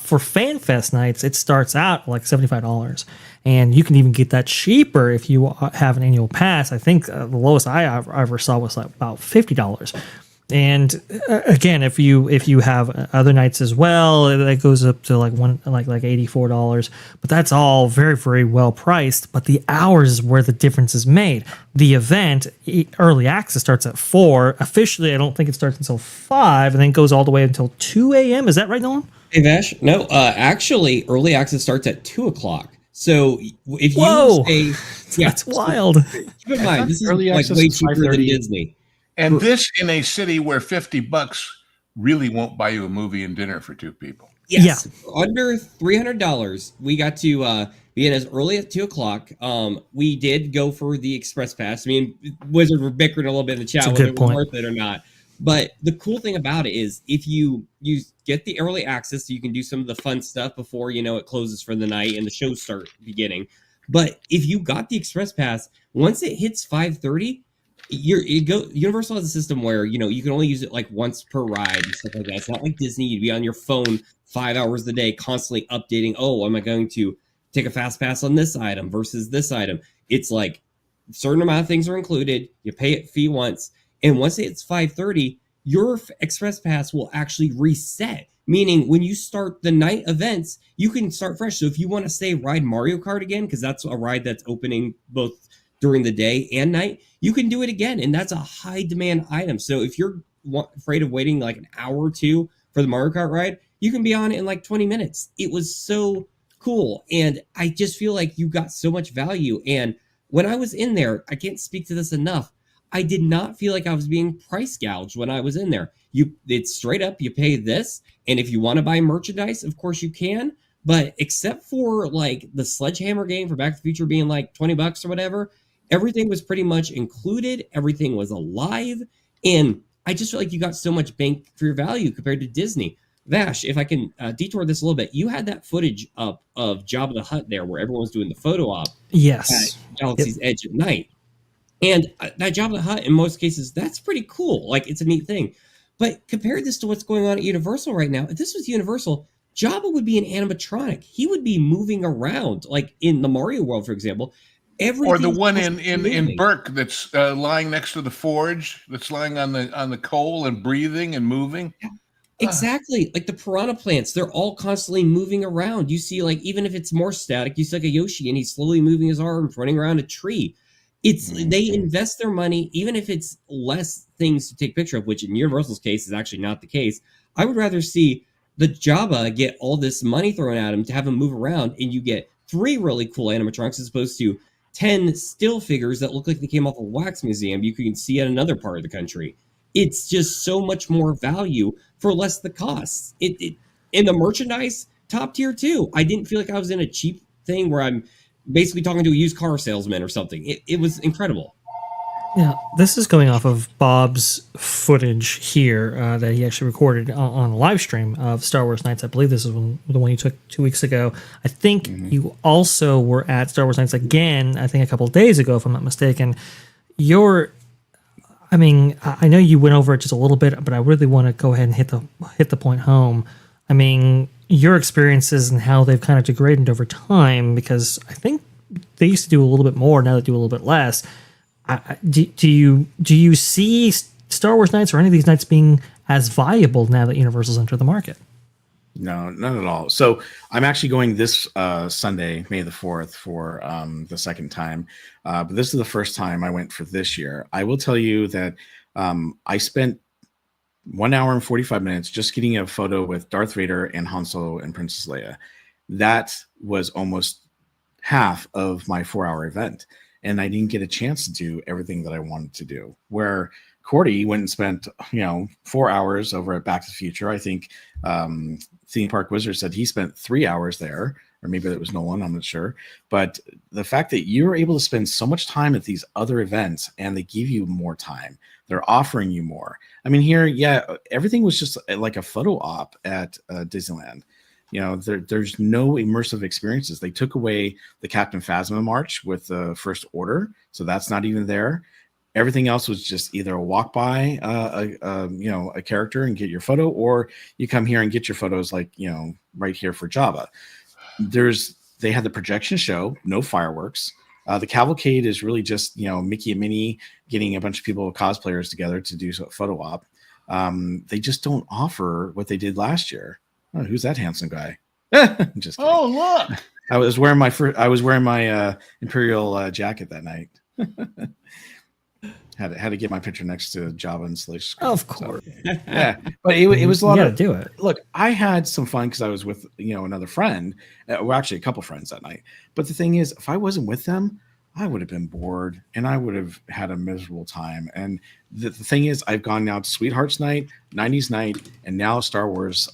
For FanFest nights, it starts out like $75, and you can even get that cheaper if you have an annual pass. I think the lowest I ever saw was like about $50. And again, if you have other nights as well, that goes up to like $84. But that's all very, very well priced. But the hours is where the difference is made. The event early access starts at 4. Officially, I don't think it starts until 5, and then goes all the way until 2 a.m. Is that right, Nolan?
Hey Vash, no, actually, early access starts at 2:00. So if you
Whoa,
say, yeah,
that's wild.
Keep in mind, this is
Early
like
access
way
is
cheaper than
5:30.
Disney.
And this in a city where $50 really won't buy you a movie and dinner for 2 people.
Yes, under $300. We got to be in as early as 2:00. We did go for the express pass. I mean, Wizard were bickering a little bit in the chat whether it was worth it or not. But the cool thing about it is if you get the early access, you can do some of the fun stuff before it closes for the night and the shows start beginning. But if you got the express pass, once it hits 5:30, Universal has a system where you can only use it like once per ride and stuff like that. It's not like Disney. You'd be on your phone 5 hours a day, constantly updating. Oh, am I going to take a fast pass on this item versus this item? It's like a certain amount of things are included. You pay it fee once. And once it's 5:30, your express pass will actually reset. Meaning when you start the night events, you can start fresh. So if you want to say ride Mario Kart again, because that's a ride that's opening both during the day and night, you can do it again. And that's a high demand item. So if you're afraid of waiting like an hour or two for the Mario Kart ride, you can be on it in like 20 minutes. It was so cool. And I just feel like you got so much value. And when I was in there, I can't speak to this enough. I did not feel like I was being price gouged when I was in there. It's straight up, you pay this. And if you want to buy merchandise, of course you can. But except for like the Sledgehammer game for Back to the Future being like $20 or whatever, everything was pretty much included. Everything was alive. And I just feel like you got so much bang for your value compared to Disney. Vash, if I can detour this a little bit, you had that footage up of Jabba the Hutt there where everyone was doing the photo op.
Yes.
At Galaxy's Edge at night. And that Jabba the Hutt, in most cases, that's pretty cool. Like, it's a neat thing. But compare this to what's going on at Universal right now. If this was Universal, Jabba would be an animatronic. He would be moving around, like in the Mario world, for example.
Or the one in Burke that's lying next to the forge, that's lying on the coal and breathing and moving.
Yeah, exactly. Like the piranha plants, they're all constantly moving around. You see, like, even if it's more static, you see like a Yoshi and he's slowly moving his arms, running around a tree. They invest their money, even if it's less things to take picture of, which in Universal's case is actually not the case. I would rather see the Jabba get all this money thrown at him to have him move around, and you get 3 really cool animatronics as opposed to 10 still figures that look like they came off a wax museum you can see at another part of the country. It's just so much more value for less the costs. In the merchandise, top tier too. I didn't feel like I was in a cheap thing where I'm basically talking to a used car salesman or something. It was incredible.
Yeah, this is going off of Bob's footage here that he actually recorded on a live stream of Star Wars Nights. I believe this is the one you took 2 weeks ago. I think you also were at Star Wars Nights again, I think a couple of days ago, if I'm not mistaken. I know you went over it just a little bit, but I really want to go ahead and hit the point home. I mean, your experiences and how they've kind of degraded over time, because I think they used to do a little bit more, now they do a little bit less. Do you see Star Wars Nights or any of these nights being as viable now that Universal's entered the market?
No, not at all. So I'm actually going this Sunday, May the 4th, for the second time. But this is the first time I went for this year. I will tell you that I spent 1 hour and 45 minutes just getting a photo with Darth Vader and Han Solo and Princess Leia. That was almost half of my 4-hour event. And I didn't get a chance to do everything that I wanted to do. Where Cordy went and spent, 4 hours over at Back to the Future. I think Theme Park Wizard said he spent 3 hours there. or maybe it was Nolan, I'm not sure. But the fact that you're able to spend so much time at these other events and they give you more time, they're offering you more. I mean, here, yeah, everything was just like a photo op at Disneyland. You know, there's no immersive experiences. They took away the Captain Phasma March with the First Order, so that's not even there. Everything else was just either a walk by, a character and get your photo, or you come here and get your photos, like, you know, right here for Jabba. They had the projection show, no fireworks. The cavalcade is really just, you know, Mickey and Minnie getting a bunch of people, cosplayers together to do a photo op. They just don't offer what they did last year. Oh, who's that handsome guy? Just kidding.
Oh, look!
I was wearing my Imperial jacket that night. Had to get my picture next to Jabba and Slish.
Of course.
So, yeah, but it was a lot of
do it.
Look, I had some fun because I was with, you know, another friend. Well, actually, a couple friends that night. But the thing is, if I wasn't with them, I would have been bored and I would have had a miserable time. And the thing is, I've gone now to Sweethearts Night, 90s Night, and now Star Wars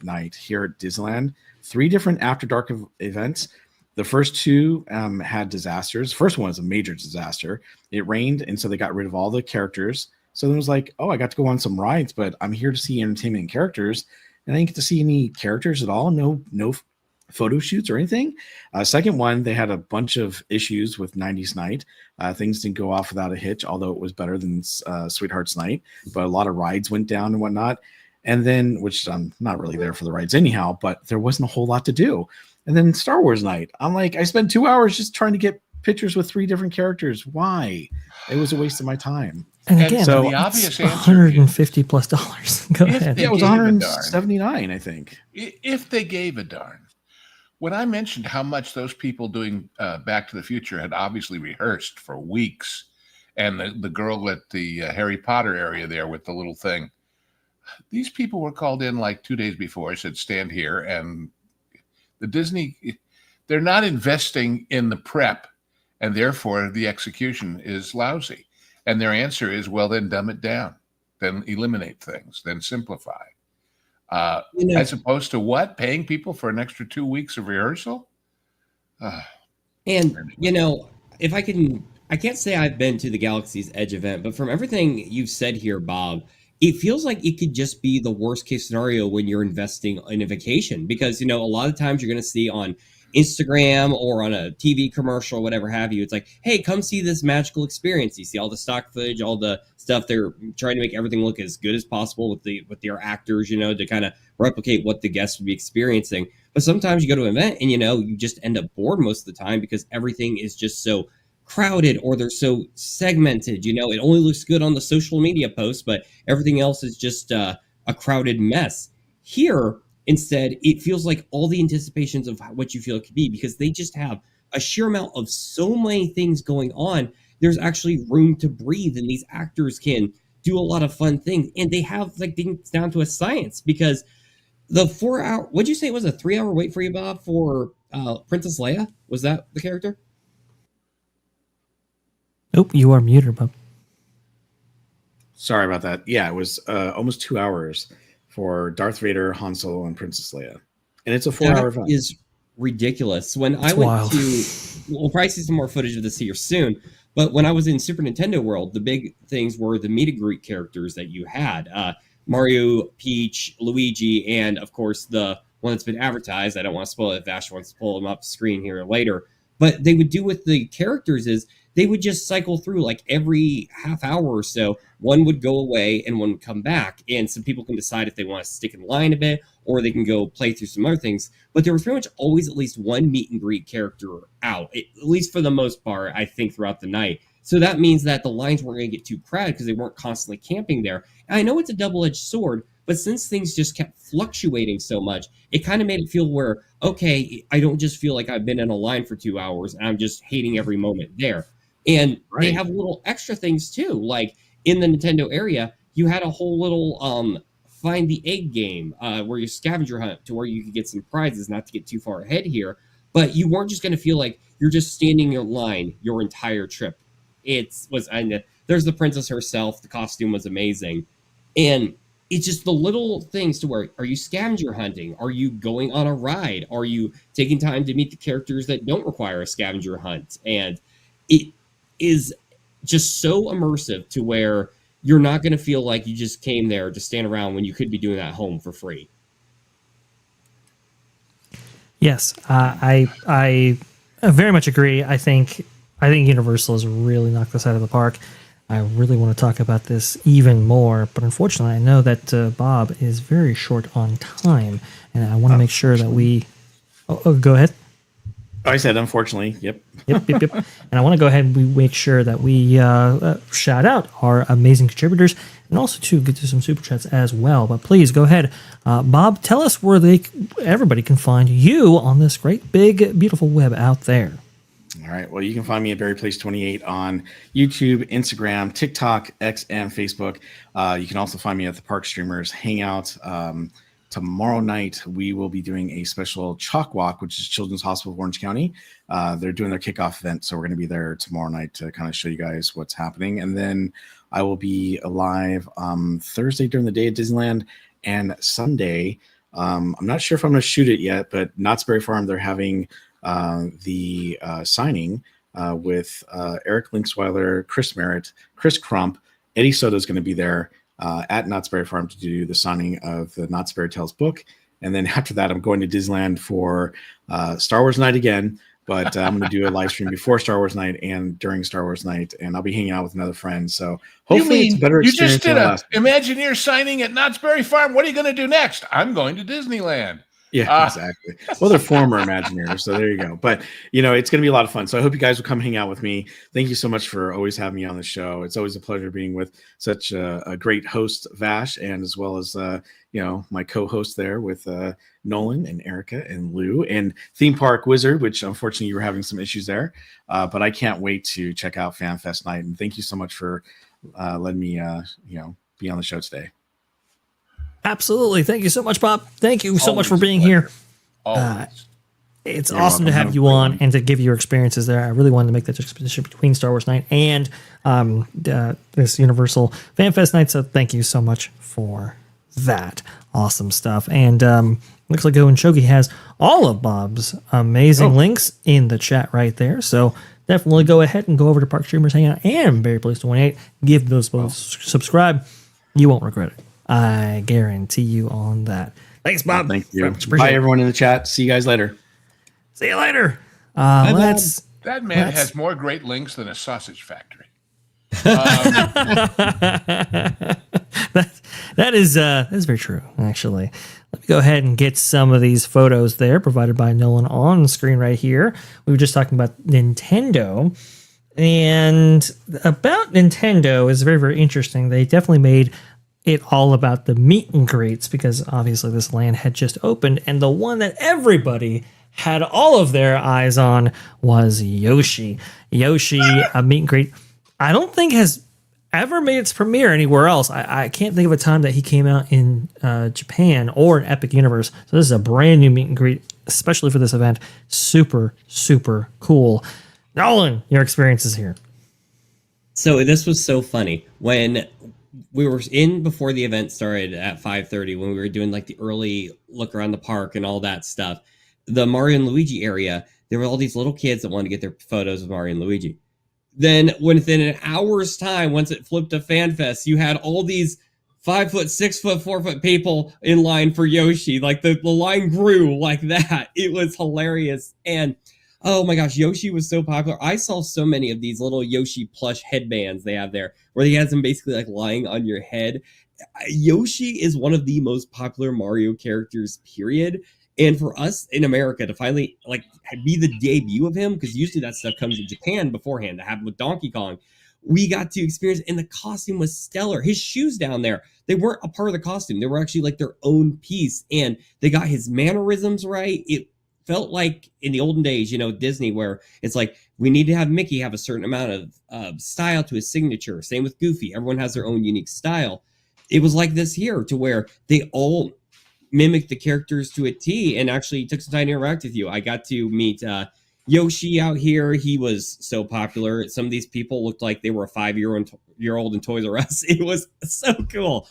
Night here at Disneyland. 3 different After Dark events. The first 2 had disasters. First one was a major disaster. It rained, and so they got rid of all the characters. So then it was like, oh, I got to go on some rides, but I'm here to see entertainment and characters, and I didn't get to see any characters at all. No photo shoots or anything. Second one, they had a bunch of issues with 90s Night. Things didn't go off without a hitch, although it was better than Sweethearts Night. But a lot of rides went down and whatnot. And then, which I'm not really there for the rides anyhow, but there wasn't a whole lot to do. And then Star Wars Night, I'm like, I spent 2 hours just trying to get pictures with 3 different characters. Why? It was a waste of my time.
And again,
so
the obvious answer,
$150 plus. Go ahead.
Yeah, it was 179, I think.
If they gave a darn. When I mentioned how much those people doing Back to the Future had obviously rehearsed for weeks, and the girl at the Harry Potter area there with the little thing, these people were called in like 2 days before. I said, stand here. And the Disney, they're not investing in the prep, and therefore the execution is lousy. And their answer is, well, then dumb it down, then eliminate things, then simplify. As opposed to what? Paying people for an extra 2 weeks of rehearsal?
And, you know, if I can't say I've been to the Galaxy's Edge event, but from everything you've said here, Bob, it feels like it could just be the worst case scenario when you're investing in a vacation, because, you know, a lot of times you're going to see on Instagram or on a TV commercial or whatever have you, it's like, hey, come see this magical experience. You see all the stock footage, all the stuff. They're trying to make everything look as good as possible with their actors, you know, to kind of replicate what the guests would be experiencing. But sometimes you go to an event and, you know, you just end up bored most of the time because everything is just so crowded or they're so segmented. You know, it only looks good on the social media posts, but everything else is just a crowded mess. Here, instead, it feels like all the anticipations of what you feel it could be, because they just have a sheer amount of so many things going on. There's actually room to breathe, and these actors can do a lot of fun things. And they have like things down to a science, because the 4 hour, what'd you say it was, a 3 hour wait for you, Bob, for Princess Leia? Was that the character?
Nope, you are muted, Bob.
Sorry about that. Yeah, it was almost 2 hours for Darth Vader, Han Solo, and Princess Leia. And it's a 4 hour event.
Is ridiculous. When I went
wild.
we'll probably see some more footage of this here soon, but when I was in Super Nintendo World, the big things were the meet and greet characters that you had. Mario, Peach, Luigi, and of course the one that's been advertised. I don't want to spoil it if Vash wants to pull them up screen here later. But they would do with the characters is they would just cycle through like every half hour or so. One would go away and one would come back. And some people can decide if they want to stick in line a bit or they can go play through some other things. But there was pretty much always at least one meet and greet character out, at least for the most part, I think, throughout the night. So that means that the lines weren't going to get too crowded because they weren't constantly camping there. And I know it's a double-edged sword, but since things just kept fluctuating so much, it kind of made it feel where, okay, I don't just feel like I've been in a line for 2 hours and I'm just hating every moment there. And They have little extra things too. Like in the Nintendo area, you had a whole little find the egg game where you scavenger hunt to where you could get some prizes, not to get too far ahead here. But you weren't just going to feel like you're just standing in line your entire trip. There's the princess herself. The costume was amazing. And it's just the little things to where, are you scavenger hunting? Are you going on a ride? Are you taking time to meet the characters that don't require a scavenger hunt? And it is just so immersive to where you're not going to feel like you just came there to stand around when you could be doing that at home for free.
Yes, I very much agree. I think Universal has really knocked this out of the park. I really want to talk about this even more, but unfortunately, I know that Bob is very short on time, and I want to make sure that we. Oh, go ahead.
I said, unfortunately, yep.
Yep. And I want to go ahead and we make sure that we shout out our amazing contributors and also to get to some super chats as well. But please go ahead, Bob. Tell us where everybody can find you on this great, big, beautiful web out there.
All right. Well, you can find me at BarryPlays28 on YouTube, Instagram, TikTok, X, and Facebook. You can also find me at the Park Streamers Hangout. Tomorrow night, we will be doing a special chalk walk, which is Children's Hospital of Orange County. They're doing their kickoff event, so we're going to be there tomorrow night to kind of show you guys what's happening. And then I will be live Thursday during the day at Disneyland and Sunday. I'm not sure if I'm going to shoot it yet, but Knott's Berry Farm, they're having the signing with Eric Linksweiler, Chris Merritt, Chris Crump. Eddie Soto is going to be there at Knott's Berry Farm to do the signing of the Knott's Berry Tales book. And then after that, I'm going to Disneyland for Star Wars Night again. But I'm going to do a live stream before Star Wars Night and during Star Wars Night. And I'll be hanging out with another friend. So hopefully it's a better experience.
You just did a Imagineer signing at Knott's Berry Farm. What are you going to do next? I'm going to Disneyland.
Yeah, exactly. Well, they're former Imagineers, so there you go. But, it's going to be a lot of fun. So I hope you guys will come hang out with me. Thank you so much for always having me on the show. It's always a pleasure being with such a great host, Vash, and as well as, my co-host there with Nolan and Erica and Lou and Theme Park Wizard, which unfortunately you were having some issues there. But I can't wait to check out FanFest Night. And thank you so much for letting me, be on the show today.
Absolutely. Thank you so much, Bob. Thank you so much for being here. It's awesome to have you on and to give your experiences there. I really wanted to make that juxtaposition between Star Wars Night and this Universal FanFest Night. So thank you so much for that. Awesome stuff. And looks like Owen Shogi has all of Bob's amazing links in the chat right there. So definitely go ahead and go over to Park Streamers Hangout and Barry Place 28. Give those both subscribe. You won't regret it. I guarantee you on that. Thanks, Bob.
Thank you. Bye, everyone in the chat. See you guys later.
See you later.
That man has more great links than a sausage factory.
That is very true, actually. Let me go ahead and get some of these photos there provided by Nolan on the screen right here. We were just talking about Nintendo. And about Nintendo is very, very interesting. They definitely made it all about the meet and greets because obviously this land had just opened, and the one that everybody had all of their eyes on was Yoshi. Yoshi, a meet and greet, I don't think has ever made its premiere anywhere else. I can't think of a time that he came out in Japan or in Epic Universe. So this is a brand new meet and greet, especially for this event. Super, super cool. Nolan, your experiences here.
So this was so funny when we were in before the event started at 5:30 when we were doing like the early look around the park and all that stuff. The Mario and Luigi area, there were all these little kids that wanted to get their photos of Mario and Luigi. Then within an hour's time, once it flipped to FanFest, you had all these 5 foot, 6 foot, 4 foot people in line for Yoshi. Like the line grew like that. It was hilarious. And oh my gosh, Yoshi was so popular. I saw so many of these little Yoshi plush headbands they have there where he has them basically like lying on your head. Yoshi is one of the most popular Mario characters, period. And for us in America to finally like be the debut of him, because usually that stuff comes in Japan beforehand to happen with Donkey Kong, we got to experience, and the costume was stellar. His shoes down there, they weren't a part of the costume. They were actually like their own piece, and they got his mannerisms right. It felt like in the olden days, Disney, where it's like, we need to have Mickey have a certain amount of style to his signature. Same with Goofy. Everyone has their own unique style. It was like this here, to where they all mimicked the characters to a T and actually took some time to interact with you. I got to meet, Yoshi out here, he was so popular. Some of these people looked like they were a 5-year-old in Toys R Us. It was so cool.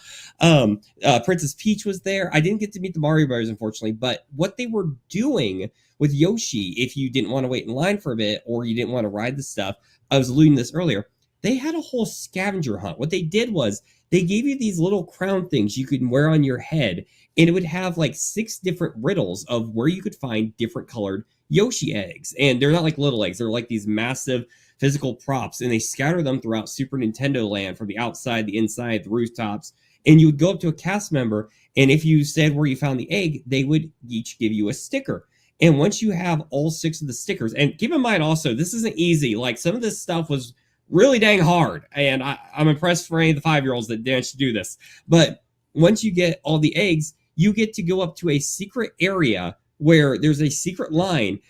Princess Peach was there. I didn't get to meet the Mario Brothers, unfortunately, but what they were doing with Yoshi, if you didn't want to wait in line for a bit or you didn't want to ride the stuff, I was alluding to this earlier, they had a whole scavenger hunt. What they did was they gave you these little crown things you could wear on your head, and it would have like 6 different riddles of where you could find different colored Yoshi eggs. And they're not like little eggs, they're like these massive physical props, and they scatter them throughout Super Nintendo land, from the outside, the inside, the rooftops. And you would go up to a cast member, and if you said where you found the egg, they would each give you a sticker. And once you have all 6 of the stickers, and keep in mind also, this isn't easy. Like, some of this stuff was really dang hard, and I'm impressed for any of the 5-year-olds that managed to do this. But once you get all the eggs, you get to go up to a secret area where there's a secret line.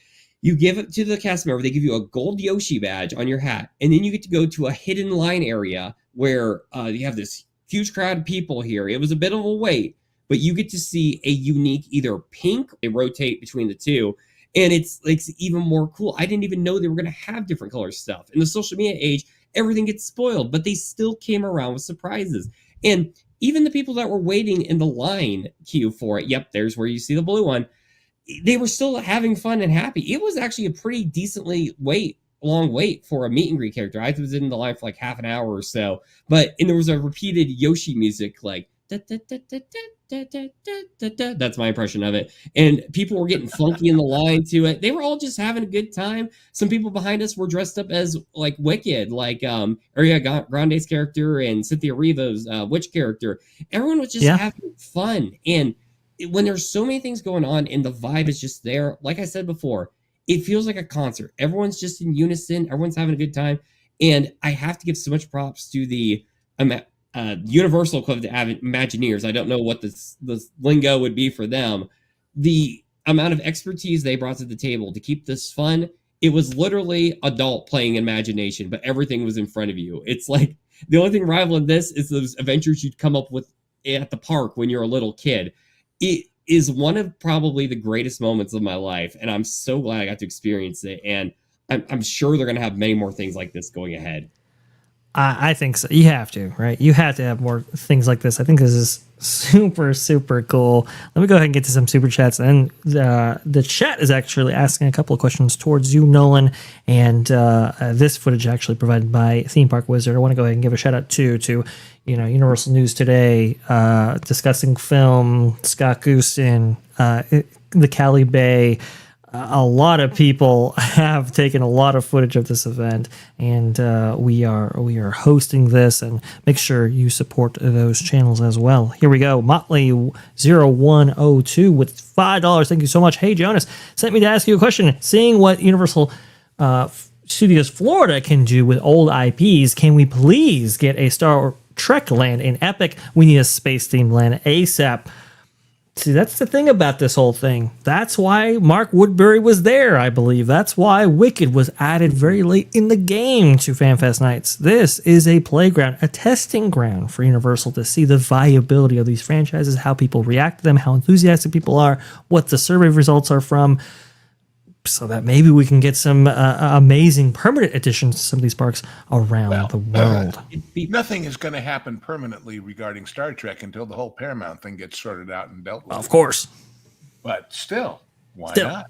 You give it to the cast member, they give you a gold Yoshi badge on your hat, and then you get to go to a hidden line area where you have this huge crowd of people here. It was a bit of a wait, but you get to see a unique either pink, they rotate between the two, and it's even more cool. I didn't even know they were going to have different color stuff. In the social media age, everything gets spoiled, but they still came around with surprises. And even the people that were waiting in the line queue for it, yep, there's where you see the blue one, they were still having fun and happy. It was actually a pretty decently long wait for a meet and greet character. I was in the line for like half an hour or so, and there was a repeated Yoshi music, like da, da, da, da, da, da, da, da, da. That's my impression of it. And people were getting funky in the line to it. They were all just having a good time. Some people behind us were dressed up as like Wicked, like Ariana Grande's character and Cynthia Erivo's witch character. Everyone was just having fun. And when there's so many things going on and the vibe is just there, like I said before, it feels like a concert. Everyone's just in unison. Everyone's having a good time. And I have to give so much props to the Universal equivalent to Imagineers. I don't know what the lingo would be for them. The amount of expertise they brought to the table to keep this fun. It was literally adult playing imagination, but everything was in front of you. It's like the only thing rivaling this is those adventures you'd come up with at the park when you're a little kid. It is one of probably the greatest moments of my life, and I'm so glad I got to experience it. And I'm sure they're going to have many more things like this going ahead.
I think so. You have to, right? You have to have more things like this. I think this is super, super cool. Let me go ahead and get to some super chats. And the chat is actually asking a couple of questions towards you, Nolan. And this footage actually provided by Theme Park Wizard. I want to go ahead and give a shout out to Universal News Today, discussing film, Scott Goosten, the Cali Bay. A lot of people have taken a lot of footage of this event, and we are hosting this, and make sure you support those channels as well. Here we go. Motley0102 with $5. Thank you so much. Hey, Jonas, sent me to ask you a question. Seeing what Universal Studios Florida can do with old IPs, can we please get a Star Trek land in Epic? We need a space-themed land ASAP. See, that's the thing about this whole thing. That's why Mark Woodbury was there, I believe. That's why Wicked was added very late in the game to FanFest Nights. This is a playground, a testing ground for Universal to see the viability of these franchises, how people react to them, how enthusiastic people are, what the survey results are from, so that maybe we can get some amazing permanent additions to some of these parks around the world.
Nothing is going to happen permanently regarding Star Trek until the whole Paramount thing gets sorted out and dealt with.
Of course.
But still, why not?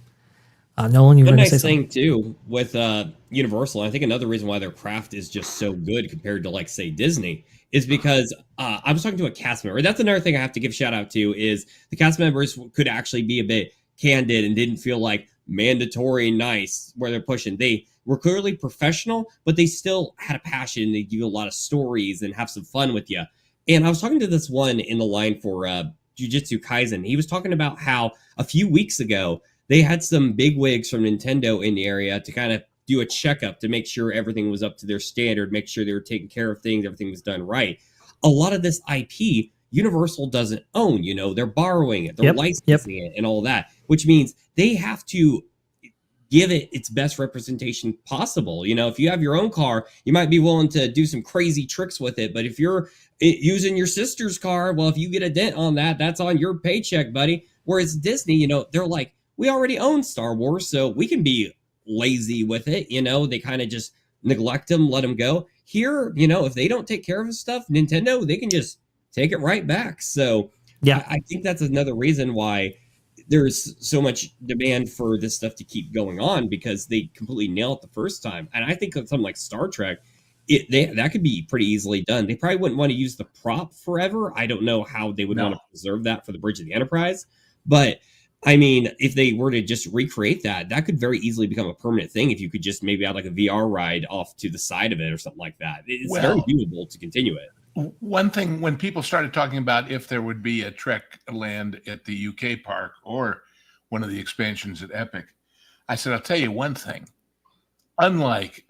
Nolan, you were
the
going to say
nice
something?
thing too with Universal, I think another reason why their craft is just so good compared to, like, say, Disney, is because I was talking to a cast member. That's another thing I have to give shout out to, is the cast members could actually be a bit candid and didn't feel like mandatory nice where they're pushing. They were clearly professional, but they still had a passion. They give you a lot of stories and have some fun with you. And I was talking to this one in the line for Jujutsu Kaisen. He was talking about how a few weeks ago they had some bigwigs from Nintendo in the area to kind of do a checkup to make sure everything was up to their standard, make sure they were taking care of things, everything was done right. A lot of this IP Universal doesn't own, they're borrowing it, they're licensing it and all that, which means they have to give it its best representation possible. If you have your own car, you might be willing to do some crazy tricks with it. But if you're using your sister's car, well, if you get a dent on that, that's on your paycheck, buddy. Whereas Disney, they're like, we already own Star Wars, so we can be lazy with it. They kind of just neglect him, let him go. Here, if they don't take care of his stuff, Nintendo, they can just take it right back. So
Yeah.
I think that's another reason why there's so much demand for this stuff to keep going on, because they completely nailed it the first time. And I think of something like Star Trek, that could be pretty easily done. They probably wouldn't want to use the prop forever. I don't know how they would want to preserve that for the Bridge of the Enterprise. But I mean, if they were to just recreate that could very easily become a permanent thing. If you could just maybe add like a VR ride off to the side of it or something like that, it's very doable to continue it.
One thing, when people started talking about if there would be a Trek land at the UK park or one of the expansions at Epic, I said, I'll tell you one thing. Unlike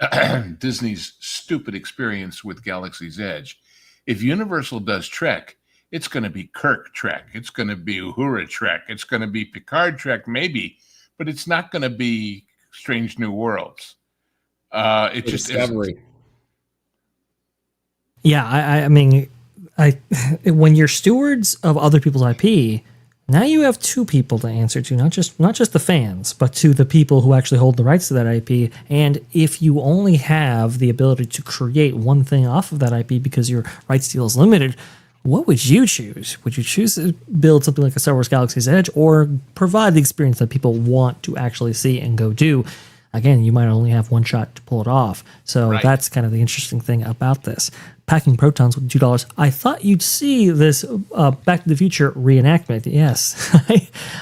Disney's stupid experience with Galaxy's Edge, if Universal does Trek, it's going to be Kirk Trek. It's going to be Uhura Trek. It's going to be Picard Trek, maybe, but it's not going to be Strange New Worlds. It just
Discovery.
isn't.
Yeah, I mean, when you're stewards of other people's IP, now you have two people to answer to, not just the fans, but to the people who actually hold the rights to that IP. And if you only have the ability to create one thing off of that IP because your rights deal is limited, what would you choose? Would you choose to build something like a Star Wars Galaxy's Edge, or provide the experience that people want to actually see and go do? Again, you might only have one shot to pull it off. So that's kind of the interesting thing about this. Packing protons with $2. I thought you'd see this Back to the Future reenactment. Yes,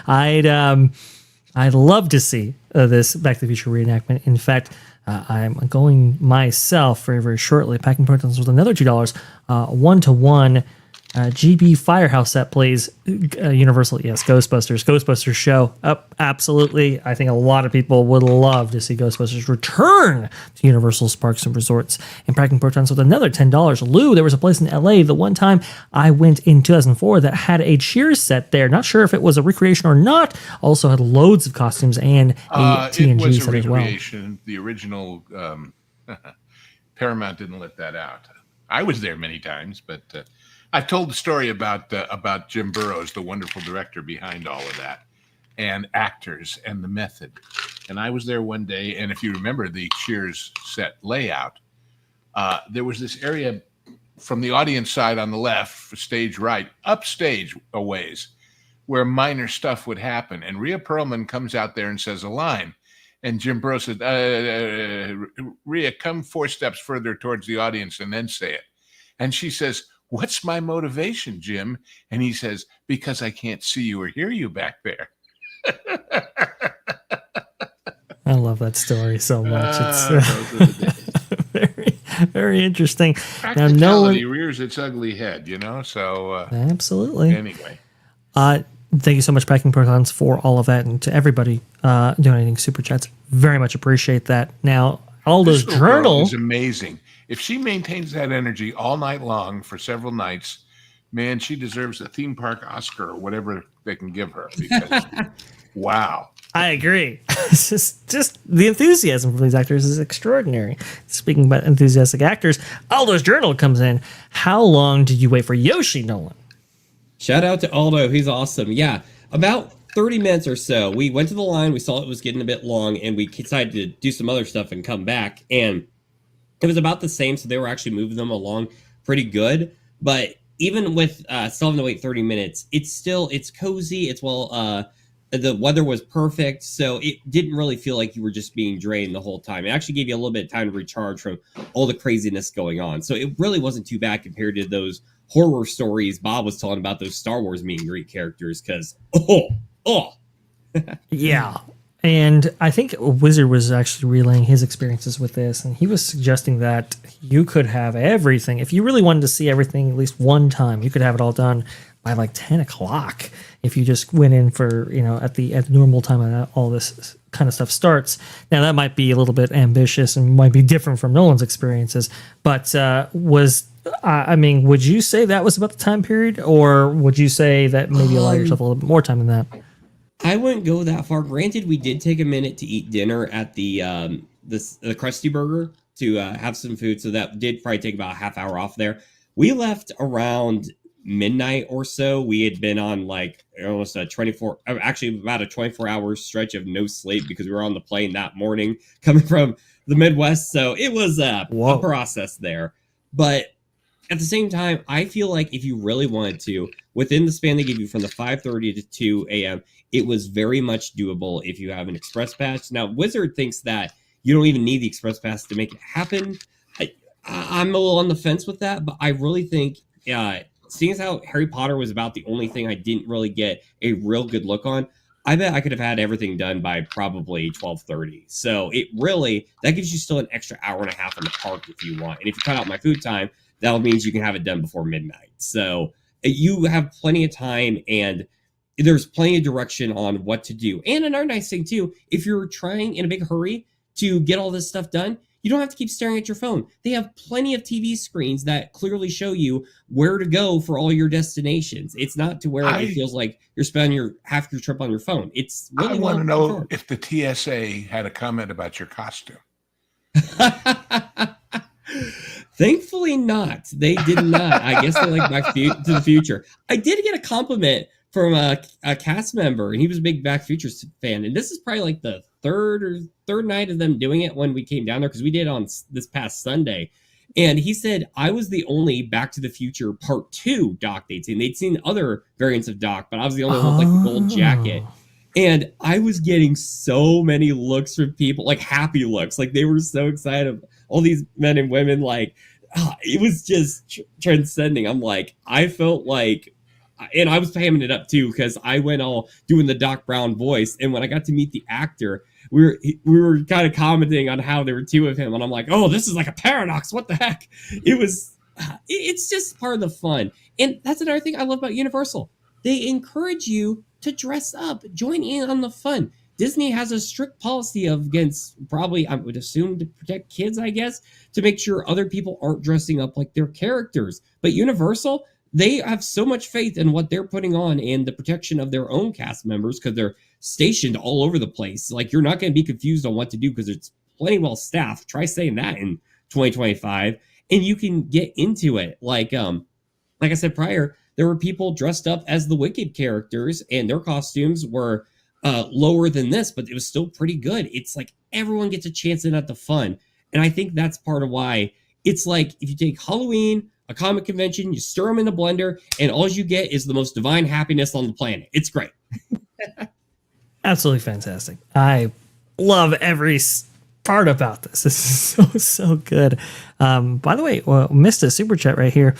I'd love to see this Back to the Future reenactment. In fact, I'm going myself very, very shortly. Packing protons with another $2. 1-to-1 GB Firehouse that plays Universal. Yes, Ghostbusters show up. Absolutely. I think a lot of people would love to see Ghostbusters return to Universal's parks and resorts. And Packing Protons with another $10. Lou, there was a place in LA the one time I went in 2004 that had a Cheers set there. Not sure if it was a recreation or not. Also had loads of costumes and a TNG set as well. It was a recreation.
The original Paramount didn't let that out. I was there many times, but I've told the story about Jim Burrows, the wonderful director behind all of that, and actors and the method. And I was there one day, and if you remember the Cheers set layout, there was this area from the audience side on the left, stage right, upstage a ways, where minor stuff would happen. And Rhea Perlman comes out there and says a line. And Jim Burrows said, Rhea, come 4 steps further towards the audience and then say it. And she says, what's my motivation, Jim? And he says, because I can't see you or hear you back there.
I love that story so much. It's very, very interesting.
Practicality rears its ugly head, so
absolutely.
Anyway.
Thank you so much, Packing Protons, for all of that, and to everybody donating super chats. Very much appreciate that. Now, Aldo's journal
is amazing. If she maintains that energy all night long for several nights, man, she deserves a theme park Oscar or whatever they can give her. Because, wow.
I agree. It's just the enthusiasm for these actors is extraordinary. Speaking about enthusiastic actors, Aldo's journal comes in. How long did you wait for Yoshi, Nolan?
Shout out to Aldo. He's awesome. Yeah, about 30 minutes or so. We went to the line. We saw it was getting a bit long, and we decided to do some other stuff and come back. And it was about the same, so they were actually moving them along pretty good. But even with still having to wait 30 minutes, it's cozy. It's the weather was perfect, so it didn't really feel like you were just being drained the whole time. It actually gave you a little bit of time to recharge from all the craziness going on. So it really wasn't too bad compared to those horror stories Bob was telling about those Star Wars meet and greet characters, because
yeah. And I think Wizard was actually relaying his experiences with this, and he was suggesting that you could have everything. If you really wanted to see everything at least one time, you could have it all done by like 10 o'clock if you just went in for, at the normal time that all this kind of stuff starts. Now, that might be a little bit ambitious and might be different from Nolan's experiences, but would you say that was about the time period, or would you say that maybe allow yourself a little bit more time than that?
I wouldn't go that far. Granted, we did take a minute to eat dinner at the Krusty Burger to have some food, so that did probably take about a half hour off there. We left around midnight or so, we had been on like almost a 24, actually about a 24-hour stretch of no sleep because we were on the plane that morning coming from the Midwest. So it was a process there. But at the same time, I feel like if you really wanted to, within the span they give you from the 5:30 to 2 a.m., it was very much doable if you have an express pass. Now, Wizard thinks that you don't even need the express pass to make it happen. I'm a little on the fence with that, but I really think, seeing as how Harry Potter was about the only thing I didn't really get a real good look on, I bet I could have had everything done by probably 12:30. So it really, that gives you still an extra hour and a half in the park if you want. And if you cut out my food time, that means you can have it done before midnight. So you have plenty of time, and there's plenty of direction on what to do. And another nice thing too, if you're trying in a big hurry to get all this stuff done, you don't have to keep staring at your phone. They have plenty of TV screens that clearly show you where to go for all your destinations. It's not to where it feels like you're spending half your trip on your phone. It's really
I want to know if the TSA had a comment about your costume.
Thankfully not. They did not. I guess they like Back to the Future. I did get a compliment from a cast member, and he was a big Back to the Future fan. And this is probably like the third night of them doing it when we came down there, because we did it on this past Sunday. And he said I was the only Back to the Future Part 2 Doc they'd seen. They'd seen other variants of Doc, but I was the only one with like the gold jacket. And I was getting so many looks from people, like happy looks. Like they were so excited. All these men and women, like, it was just transcending. I'm like, I felt like, and I was hamming it up too, because I went all doing the Doc Brown voice. And when I got to meet the actor, we were kind of commenting on how there were two of him. And I'm like, oh, this is like a paradox. What the heck? It's just part of the fun. And that's another thing I love about Universal. They encourage you to dress up, join in on the fun. Disney has a strict policy against, probably, I would assume, to protect kids, I guess, to make sure other people aren't dressing up like their characters. But Universal, they have so much faith in what they're putting on and the protection of their own cast members, because they're stationed all over the place. Like, you're not going to be confused on what to do because it's plenty well staffed. Try saying that in 2025, and you can get into it. Like I said prior, there were people dressed up as the Wicked characters, and their costumes were lower than this, but it was still pretty good. It's like everyone gets a chance in at the fun. And I think that's part of why it's like, if you take Halloween, a comic convention, you stir them in a blender, and all you get is the most divine happiness on the planet. It's great.
Absolutely fantastic. I love every part about this. This is so good. By the way, missed a super chat right here.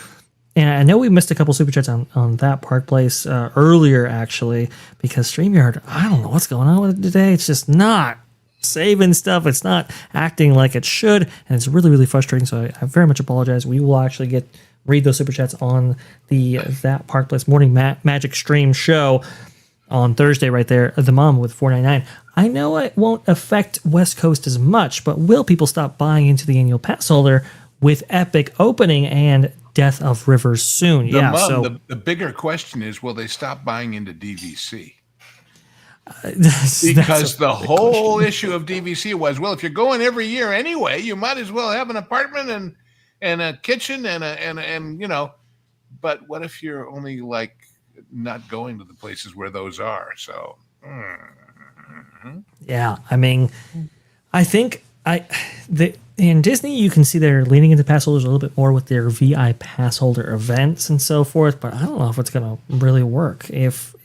And I know we missed a couple super chats on that Park Place earlier, actually, because StreamYard, I don't know what's going on with it today. It's just not saving stuff. It's not acting like it should, and it's really, really frustrating. So I very much apologize. We will actually read those super chats on the That Park Place Morning Magic Stream show on Thursday right there. The Mom with $4.99. I know it won't affect West Coast as much, but will people stop buying into the annual pass holder with Epic opening and Death of Rivers soon?
The bigger question is, will they stop buying into DVC? Because the whole issue of DVC was, well, if you're going every year anyway, you might as well have an apartment and a kitchen and you know. But what if you're only like not going to the places where those are? So
yeah, I mean, I think in Disney, you can see they're leaning into pass holders a little bit more with their VI pass holder events and so forth, but I don't know if it's going to really work if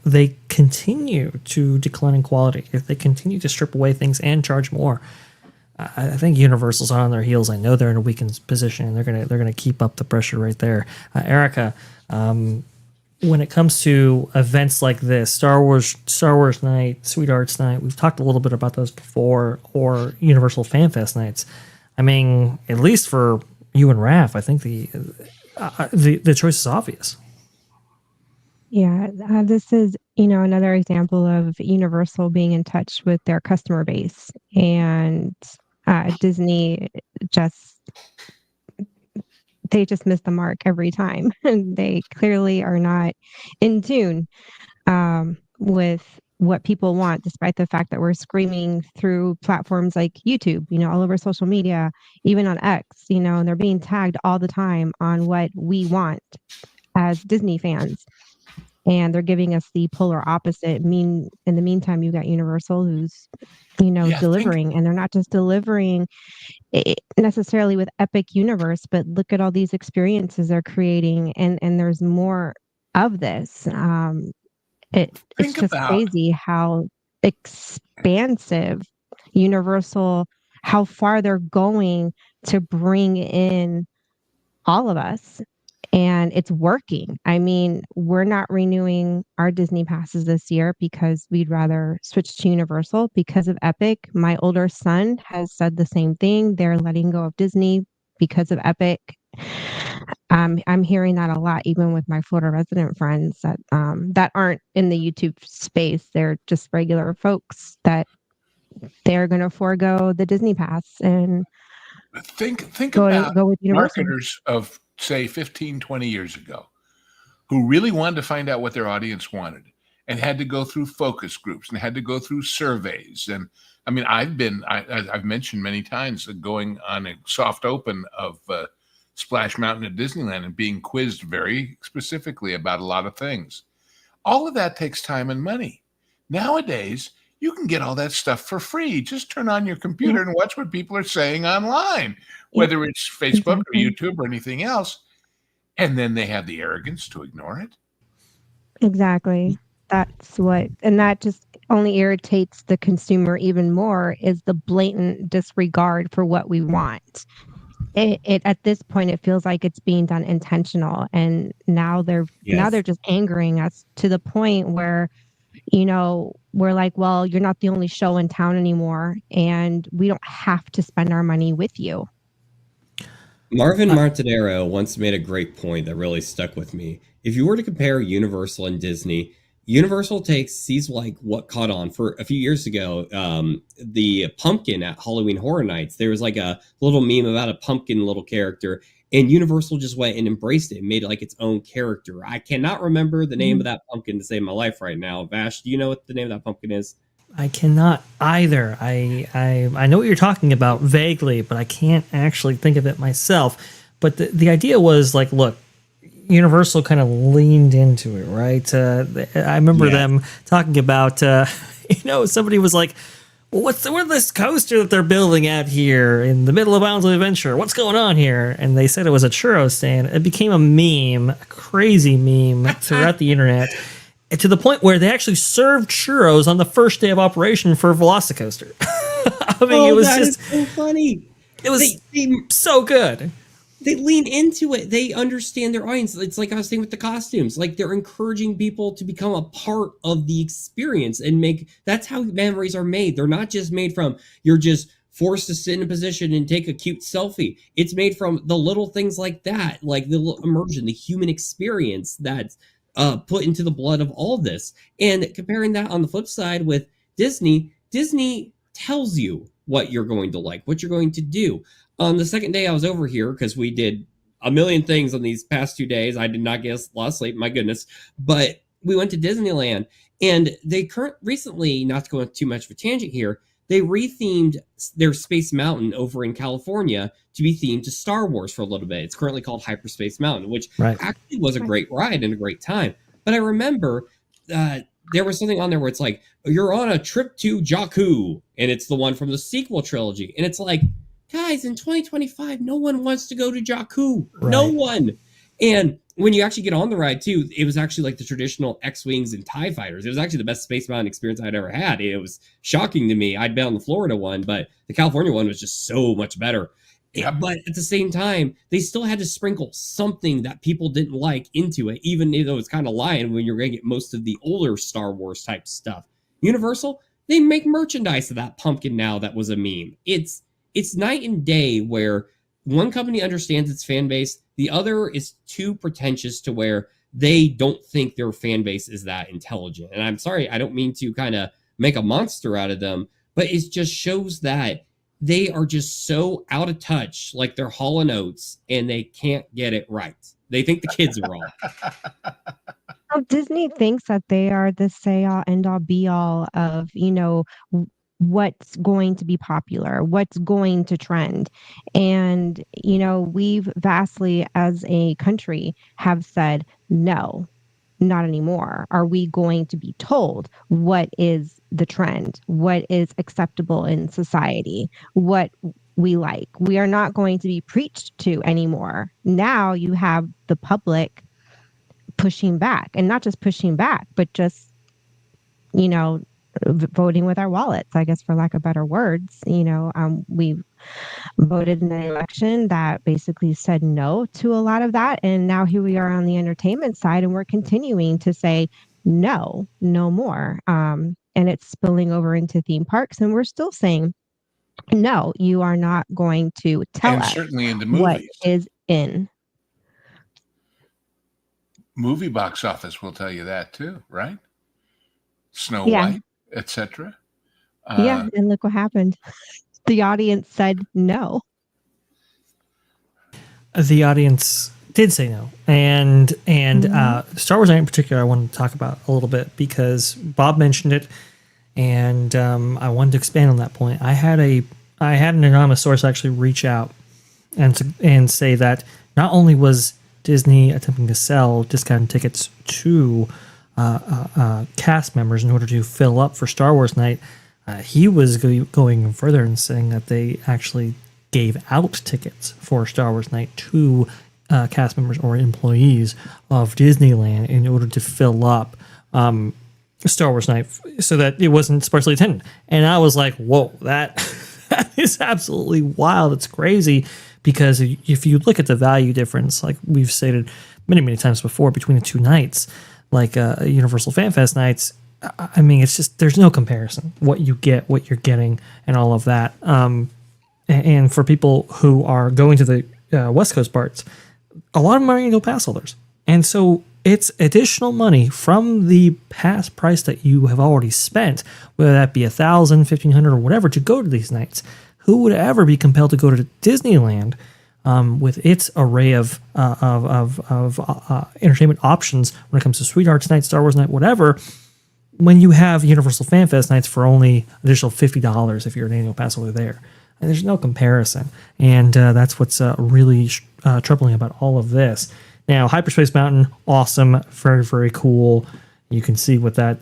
they continue to decline in quality, if they continue to strip away things and charge more. I think Universal's on their heels. I know they're in a weakened position, and they're gonna keep up the pressure right there. Erica, when it comes to events like this, Star Wars Night, Sweet Arts Night, we've talked a little bit about those before, or Universal FanFest Nights. I mean, at least for you and Raph, I think the choice is obvious.
Yeah, this is, another example of Universal being in touch with their customer base, and Disney they just miss the mark every time. And they clearly are not in tune with what people want, despite the fact that we're screaming through platforms like YouTube, all over social media, even on X, and they're being tagged all the time on what we want. as Disney fans. And they're giving us the polar opposite. In the meantime, you've got Universal who's, delivering, and they're not just delivering it necessarily with Epic Universe, but look at all these experiences they're creating, and there's more of this. It's just crazy how expansive Universal, how far they're going to bring in all of us. And it's working. I mean, we're not renewing our Disney passes this year because we'd rather switch to Universal because of Epic. My older son has said the same thing. They're letting go of Disney because of Epic. I'm hearing that a lot, even with my Florida resident friends that aren't in the YouTube space. They're just regular folks that they're going to forego the Disney pass and
think
go
about
with Universal.
Marketers of, say, 15, 20 years ago who really wanted to find out what their audience wanted and had to go through focus groups and had to go through surveys. And I mean, I've mentioned many times going on a soft open of Splash Mountain at Disneyland and being quizzed very specifically about a lot of things. All of that takes time and money. Nowadays, you can get all that stuff for free. Just turn on your computer and watch what people are saying online, whether it's Facebook or YouTube or anything else. And then they have the arrogance to ignore it.
Exactly. And that just only irritates the consumer even more, is the blatant disregard for what we want. It at this point, it feels like it's being done intentional. And now they're just angering us to the point where, we're like, well, you're not the only show in town anymore, and we don't have to spend our money with you.
Marvin Martinero once made a great point that really stuck with me. If you were to compare Universal and Disney, Universal sees like what caught on for a few years ago, the pumpkin at Halloween Horror Nights. There was like a little meme about a pumpkin little character, and Universal just went and embraced it and made it like its own character. I cannot remember the name of that pumpkin to save my life right now. Vash, do you know what the name of that pumpkin is?
I cannot either. I know what you're talking about vaguely, but I can't actually think of it myself. But the idea was like, look, Universal kind of leaned into it, right? I remember them talking about, somebody was like, well, what's this coaster that they're building out here in the middle of Bounds of Adventure? What's going on here? And they said it was a churro stand. It became a meme, a crazy meme throughout the internet, to the point where they actually served churros on the first day of operation for Velocicoaster. I mean, it was just
so funny.
It was so good.
They lean into it. They understand their audience. It's like I was saying with the costumes. Like they're encouraging people to become a part of the experience and that's how memories are made. They're not just made from you're just forced to sit in a position and take a cute selfie. It's made from the little things like that, like the little immersion, the human experience that's put into the blood of all this. And comparing that on the flip side with Disney tells you what you're going to like, what you're going to do. On the second day I was over here, because we did a million things on these past 2 days. I did not get a lot of sleep, my goodness. But we went to Disneyland, and they recently, not to go into too much of a tangent here, they rethemed their Space Mountain over in California to be themed to Star Wars for a little bit. It's currently called Hyperspace Mountain, which actually was a great ride and a great time. But I remember there was something on there where it's like, you're on a trip to Jakku, and it's the one from the sequel trilogy. And it's like, guys, in 2025, no one wants to go to Jakku. Right. No one. And when you actually get on the ride, too, it was actually like the traditional X-Wings and TIE Fighters. It was actually the best Space Mountain experience I'd ever had. It was shocking to me. I'd been on the Florida one, but the California one was just so much better. Yep. But at the same time, they still had to sprinkle something that people didn't like into it, even though it's kind of lying when you're going to get most of the older Star Wars type stuff. Universal, they make merchandise of that pumpkin now that was a meme. It's night and day, where one company understands its fan base, the other is too pretentious to where they don't think their fan base is that intelligent. And I'm sorry, I don't mean to kind of make a monster out of them, but it just shows that they are just so out of touch, like they're Hall & Oates, and they can't get it right. They think the kids are wrong.
Well, Disney thinks that they are the say-all, end-all, be-all of, what's going to be popular, what's going to trend. And, we've vastly, as a country, have said no, not anymore. Are we going to be told what is the trend, what is acceptable in society, what we like? We are not going to be preached to anymore. Now you have the public pushing back, and not just pushing back, but just, voting with our wallets, I guess, for lack of better words. We voted in an election that basically said no to a lot of that. And now here we are on the entertainment side, and we're continuing to say no more. And it's spilling over into theme parks, and we're still saying, no, you are not going to tell
And
us
certainly in the
what
movies.
is in.
Movie box office will tell you that too, right? Snow
Yeah.
White, etc.
Yeah, and look what happened. The audience said no.
The audience did say no, and Star Wars Night in particular, I wanted to talk about a little bit because Bob mentioned it, and I wanted to expand on that point. I had an anonymous source actually reach out and say that not only was Disney attempting to sell discounted tickets to cast members in order to fill up for Star Wars Night, he was going further and saying that they actually gave out tickets for Star Wars Night to cast members or employees of Disneyland in order to fill up Star Wars Night so that it wasn't sparsely attended. And I was like, whoa, that is absolutely wild. It's crazy because if you look at the value difference, like we've stated many, many times before, between the two nights, like Universal FanFest Nights, I mean, it's just, there's no comparison. What you get, what you're getting, and all of that. And for people who are going to the West Coast parts, a lot of them are annual pass holders. And so it's additional money from the pass price that you have already spent, whether that be $1,000, $1,500, or whatever, to go to these nights. Who would ever be compelled to go to Disneyland with its array of entertainment options when it comes to Sweethearts Night, Star Wars Night, whatever, when you have Universal FanFest Nights for only additional $50 if you're an annual pass holder there? And there's no comparison. And that's what's really troubling about all of this. Now, Hyperspace Mountain, awesome, very, very cool. You can see what that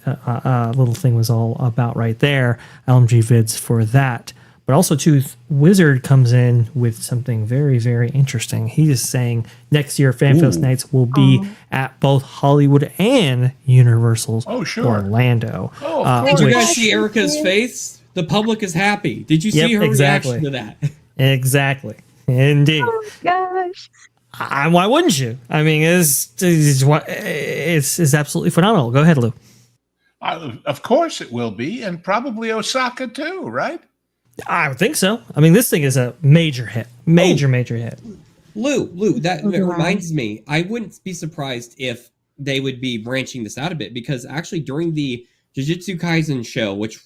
little thing was all about right there. LMG vids for that. But also, too, Wizard comes in with something very, very interesting. He is saying next year FanFest Nights will be at both Hollywood and Universal's Orlando.
Did you guys see Erica's face? The public is happy. Did you see her reaction to that?
Exactly. Indeed.
Oh, gosh.
Why wouldn't you? I mean, it's absolutely phenomenal. Go ahead, Lou.
Of course it will be, and probably Osaka too, right?
I would think so. I mean, this thing is a major hit. Major hit.
Lou, that reminds me. I wouldn't be surprised if they would be branching this out a bit, because actually during the Jujutsu Kaisen show, which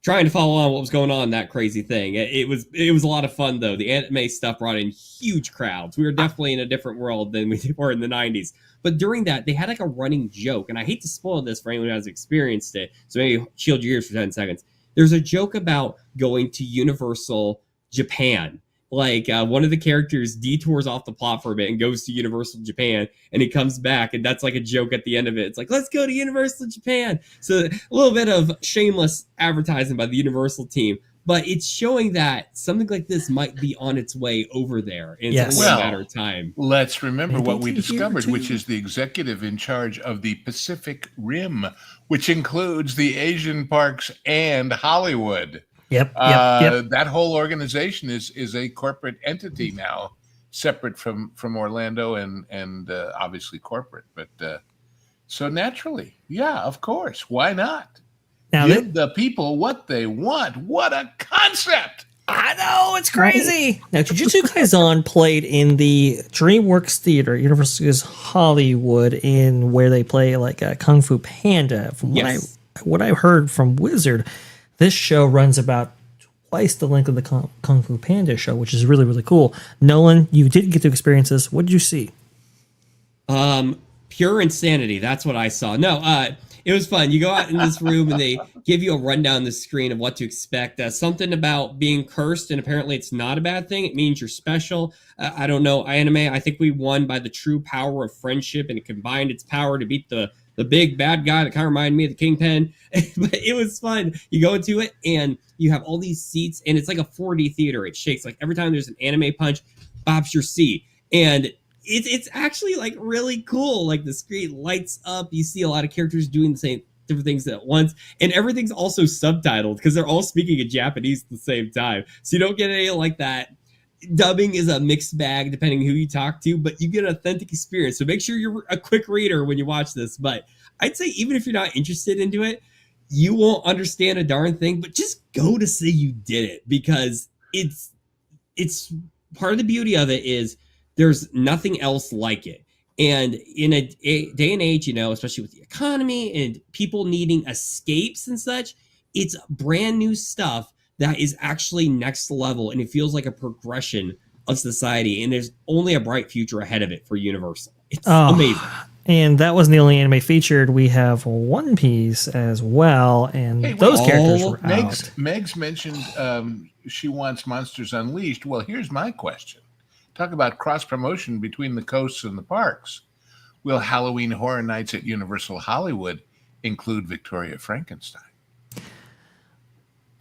trying to follow on what was going on, that crazy thing, it was a lot of fun though. The anime stuff brought in huge crowds. We were definitely in a different world than we were in the 90s. But during that, they had like a running joke, and I hate to spoil this for anyone who has experienced it, so maybe shield your ears for 10 seconds. There's a joke about going to Universal Japan. Like one of the characters detours off the plot for a bit and goes to Universal Japan, and he comes back, and that's like a joke at the end of it. It's like, let's go to Universal Japan. So a little bit of shameless advertising by the Universal team, but it's showing that something like this might be on its way over there. And it's only a matter of time.
Let's remember what we discovered, which is the executive in charge of the Pacific Rim, which includes the Asian parks and Hollywood.
Yep.
That whole organization is a corporate entity now, separate from Orlando and obviously corporate. But so naturally, yeah, of course, why not?
Now
give the people what they want. What a concept!
I know, it's crazy. Now, Jujutsu Kaisen played in the DreamWorks Theater, Universal Studios Hollywood, in where they play like a Kung Fu Panda. From what I heard from Wizard, this show runs about twice the length of the Kung Fu Panda show, which is really, really cool. Nolan, you did get to experience this. What did you see?
Pure insanity. That's what I saw. No, It was fun. You go out in this room and they give you a rundown on the screen of what to expect. Something about being cursed, and apparently it's not a bad thing. It means you're special. I don't know. Anime, I think we won by the true power of friendship, and it combined its power to beat the big bad guy that kind of reminded me of the Kingpin. But it was fun. You go into it and you have all these seats, and it's like a 4D theater. It shakes. Like every time there's an anime punch, bops your seat. And it's actually like really cool. Like the screen lights up. You see a lot of characters doing the same different things at once, and everything's also subtitled because they're all speaking in Japanese at the same time. So you don't get any like that. Dubbing is a mixed bag depending who you talk to, but you get an authentic experience. So make sure you're a quick reader when you watch this. But I'd say even if you're not interested into it, you won't understand a darn thing. But just go to say you did it, because it's part of the beauty of it is there's nothing else like it. And in a day and age, especially with the economy and people needing escapes and such, it's brand new stuff that is actually next level. And it feels like a progression of society. And there's only a bright future ahead of it for Universal. It's amazing.
And that wasn't the only anime featured. We have One Piece as well. And those characters were out.
Meg's mentioned she wants Monsters Unleashed. Well, here's my question. Talk about cross-promotion between the coasts and the parks. Will Halloween Horror Nights at Universal Hollywood include Victoria Frankenstein?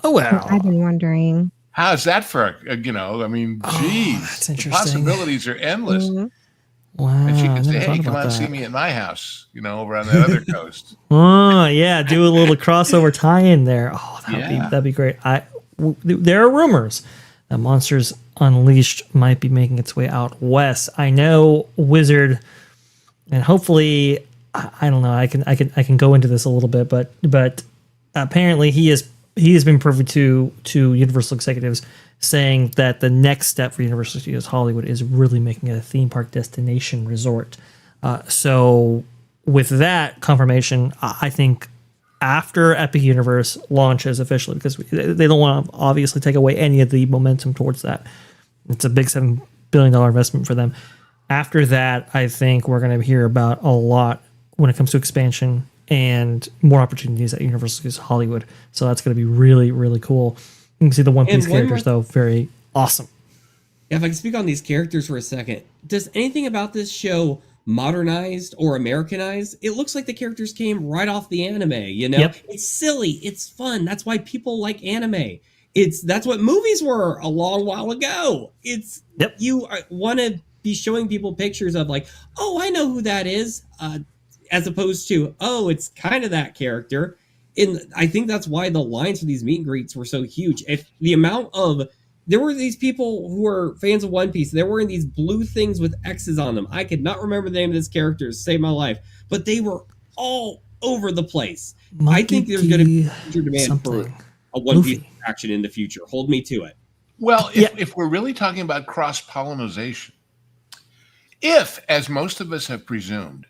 Oh, well.
I've been wondering.
How's that for, geez.
That's interesting.
The possibilities are endless.
Mm-hmm.
Wow.
And she can say, hey, come on, see me at my house, over on the other coast.
Oh, yeah. Do a little crossover tie-in there. Oh, that'd be great. There are rumors that Monsters Unleashed might be making its way out west. I know Wizard, and hopefully, I don't know. I can go into this a little bit, but apparently he has been privy to Universal executives saying that the next step for Universal Studios Hollywood is really making it a theme park destination resort. So with that confirmation, I think after Epic Universe launches officially, because they don't want to obviously take away any of the momentum towards that. It's a big $7 billion investment for them. After that, I think we're going to hear about a lot when it comes to expansion and more opportunities at Universal Studios Hollywood. So that's going to be really, really cool. You can see the One Piece characters, though, very awesome.
Yeah, if I can speak on these characters for a second, does anything about this show modernized or Americanized? It looks like the characters came right off the anime,
Yep.
It's silly, it's fun. That's why people like anime. That's what movies were a long while ago. You want to be showing people pictures of like, oh, I know who that is, as opposed to, oh, it's kind of that character. And I think that's why the lines for these meet and greets were so huge. If the amount of there were these people who were fans of One Piece. They're wearing these blue things with X's on them. I could not remember the name of this character to save my life, but they were all over the place. I think there's going to be future demand for a One Piece action in the future. Hold me to it.
Well, if we're really talking about cross-pollination, if, as most of us have presumed,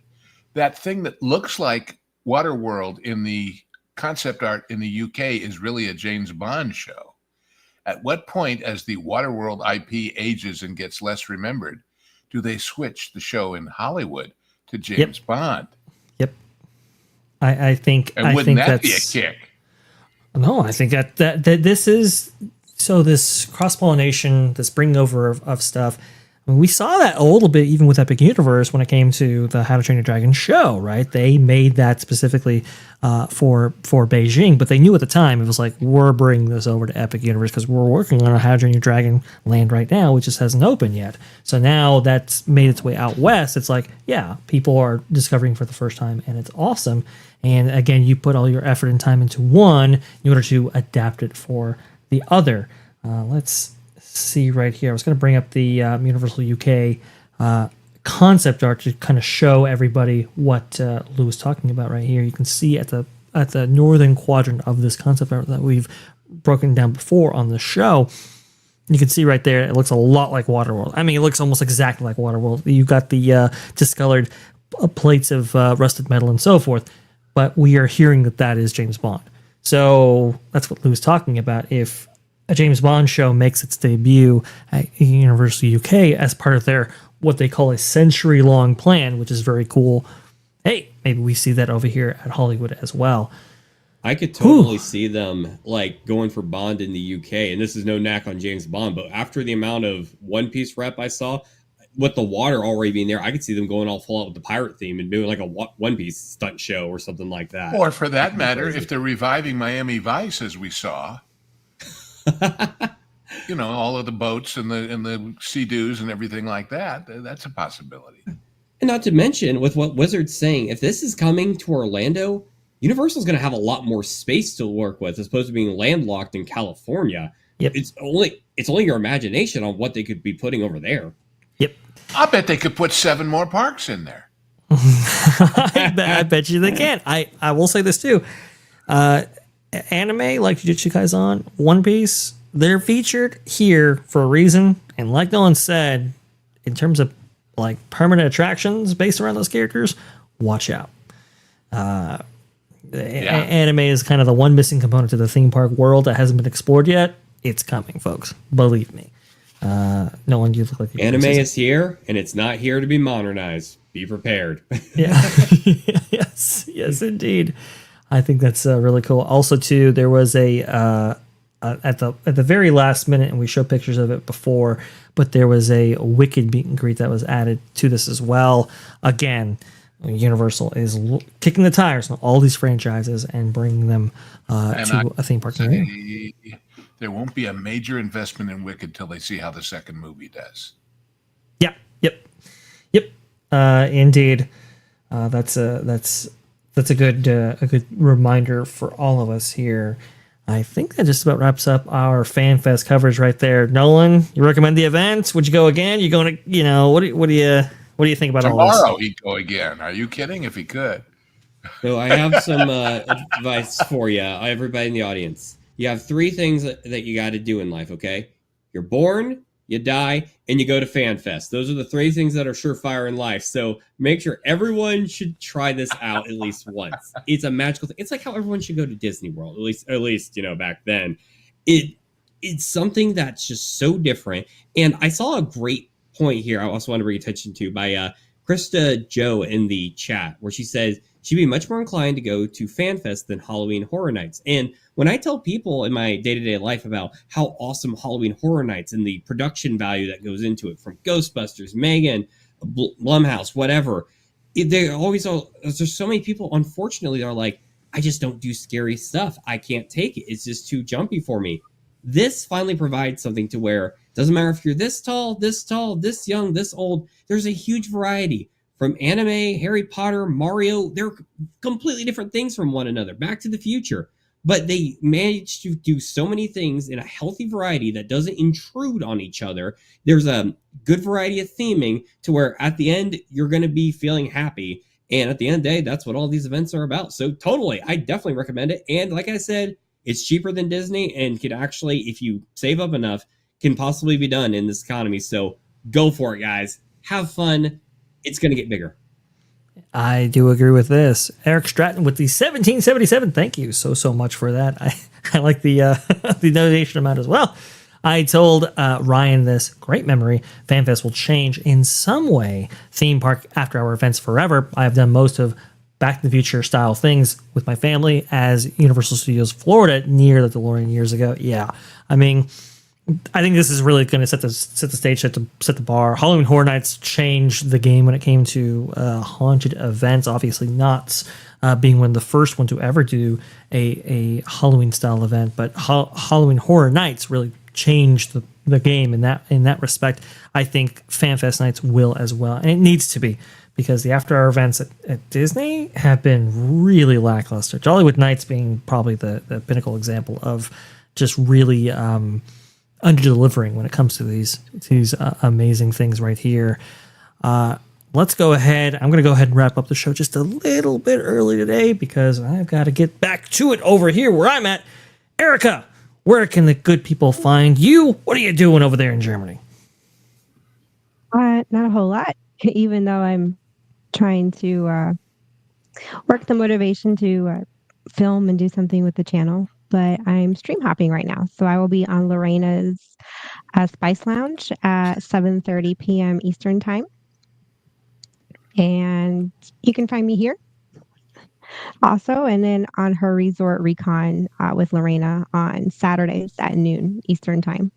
that thing that looks like Waterworld in the concept art in the UK is really a James Bond show, at what point, as the Waterworld IP ages and gets less remembered, do they switch the show in Hollywood to James Bond?
Yep. I think.
And wouldn't that be a kick?
No, I think that this is so. This cross pollination, this bringing over of stuff. I mean, we saw that a little bit even with Epic Universe when it came to the How to Train Your Dragon show, right? They made that specifically for Beijing, but they knew at the time it was like, we're bringing this over to Epic Universe because we're working on a How to Train Your Dragon land right now, which just hasn't opened yet. So now that's made its way out west. It's like, yeah, people are discovering for the first time, and it's awesome. And again, you put all your effort and time into one in order to adapt it for the other. Let's see right here. I was going to bring up the Universal UK concept art to kind of show everybody what Lou was talking about right here. You can see at the northern quadrant of this concept art that we've broken down before on the show. You can see right there, it looks a lot like Waterworld. I mean, it looks almost exactly like Waterworld. You've got the discolored plates of rusted metal and so forth, but we are hearing that is James Bond. So that's what Lou was talking about. If a James Bond show makes its debut at Universal UK as part of their what they call a century-long plan, which is very cool. hey, maybe we see that over here at Hollywood as well.
I could totally see them like going for Bond in the UK, and this is no knack on James Bond, but after the amount of One Piece rep I saw, with the water already being there, I could see them going all full out with the pirate theme and doing like a One Piece stunt show or something like that.
Or for that matter, if they're reviving Miami Vice, as we saw, all of the boats and the sea-doos and everything like that, that's a possibility.
And not to mention, with what Wizard's saying, if this is coming to Orlando, Universal's going to have a lot more space to work with as opposed to being landlocked in California.
Yep.
It's only your imagination on what they could be putting over there.
Yep.
I bet they could put 7 more parks in there.
I bet you they can. I will say this too. Anime like Jujutsu Kaisen, One Piece, they're featured here for a reason. And like Nolan said, in terms of like permanent attractions based around those characters, watch out. Anime is kind of the one missing component to the theme park world that hasn't been explored yet. It's coming, folks. Believe me. Nolan, you look like
anime is here, and it's not here to be modernized. Be prepared.
Yeah. yes, indeed. I think that's really cool. Also, too, there was at the very last minute, and we showed pictures of it before, but there was a Wicked meet and greet that was added to this as well. Again, Universal is kicking the tires on all these franchises and bringing them to a theme park near you.
There won't be a major investment in Wicked till they see how the second movie does.
Yeah. Yep. Indeed. That's a good reminder for all of us here. I think that just about wraps up our FanFest coverage right there. Nolan, you recommend the event? Would you go again? You going to, what do you think about all this?
Tomorrow he'd go again. Are you kidding? If he could.
So I have some advice for you, everybody in the audience. You have 3 things that you got to do in life, okay? You're born, you die, and you go to FanFest. Those are the 3 things that are surefire in life. So make sure everyone should try this out at least once. It's a magical thing. It's like how everyone should go to Disney World, at least back then. It's something that's just so different. And I saw a great point here I also want to bring attention to by Krista Joe in the chat, where she says she'd be much more inclined to go to FanFest than Halloween Horror Nights. And when I tell people in my day-to-day life about how awesome Halloween Horror Nights and the production value that goes into it, from Ghostbusters, Megan, Blumhouse, whatever, there's so many people, unfortunately, that are like, I just don't do scary stuff. I can't take it. It's just too jumpy for me. This finally provides something to where it doesn't matter if you're this tall, this young, this old. There's a huge variety. From anime, Harry Potter, Mario, they're completely different things from one another. Back to the Future. But they managed to do so many things in a healthy variety that doesn't intrude on each other. There's a good variety of theming to where at the end, you're going to be feeling happy. And at the end of the day, that's what all these events are about. So totally, I definitely recommend it. And like I said, it's cheaper than Disney and could actually, if you save up enough, can possibly be done in this economy. So go for it, guys. Have fun. It's going to get bigger.
I do agree with this. Eric Stratton with the 1777. Thank you so much for that. I like the the donation amount as well. I told Ryan this great memory. FanFest will change in some way theme park after hour events forever. I have done most of Back to the Future style things with my family as Universal Studios Florida near the DeLorean years ago. Yeah, I mean, I think this is really going to set the stage, set the bar. Halloween Horror Nights changed the game when it came to haunted events. Obviously, Knott's being one of the first one to ever do a Halloween style event, but Halloween Horror Nights really changed the game in that respect. I think FanFest Nights will as well, and it needs to be, because the after hour events at Disney have been really lackluster. Jollywood Nights being probably the pinnacle example of just really under-delivering when it comes to these amazing things right here. Let's go ahead. I'm going to go ahead and wrap up the show just a little bit early today because I've got to get back to it over here where I'm at. Erica, where can the good people find you? What are you doing over there in Germany?
Not a whole lot, even though I'm trying to work the motivation to film and do something with the channel. But I'm stream hopping right now. So I will be on Lorena's Spice Lounge at 7:30 p.m. Eastern Time. And you can find me here also, and then on her resort recon with Lorena on Saturdays at noon Eastern time.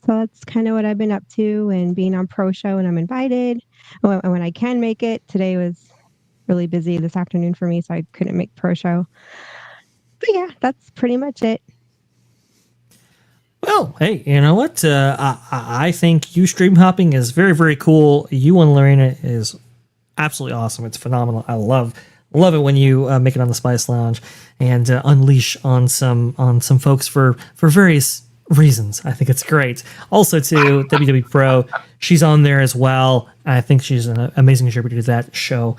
So that's kind of what I've been up to, and being on Pro Show when I'm invited, when I can make it. Today was really busy this afternoon for me, so I couldn't make Pro Show. But yeah, that's pretty much it.
Well, hey, you know what? I think you stream hopping is very, very cool. You and Lorena is absolutely awesome. It's phenomenal. I love it when you make it on the Spice Lounge and unleash on some folks for various reasons. I think it's great. Also, to WW Pro, she's on there as well. I think she's an amazing contributor to that show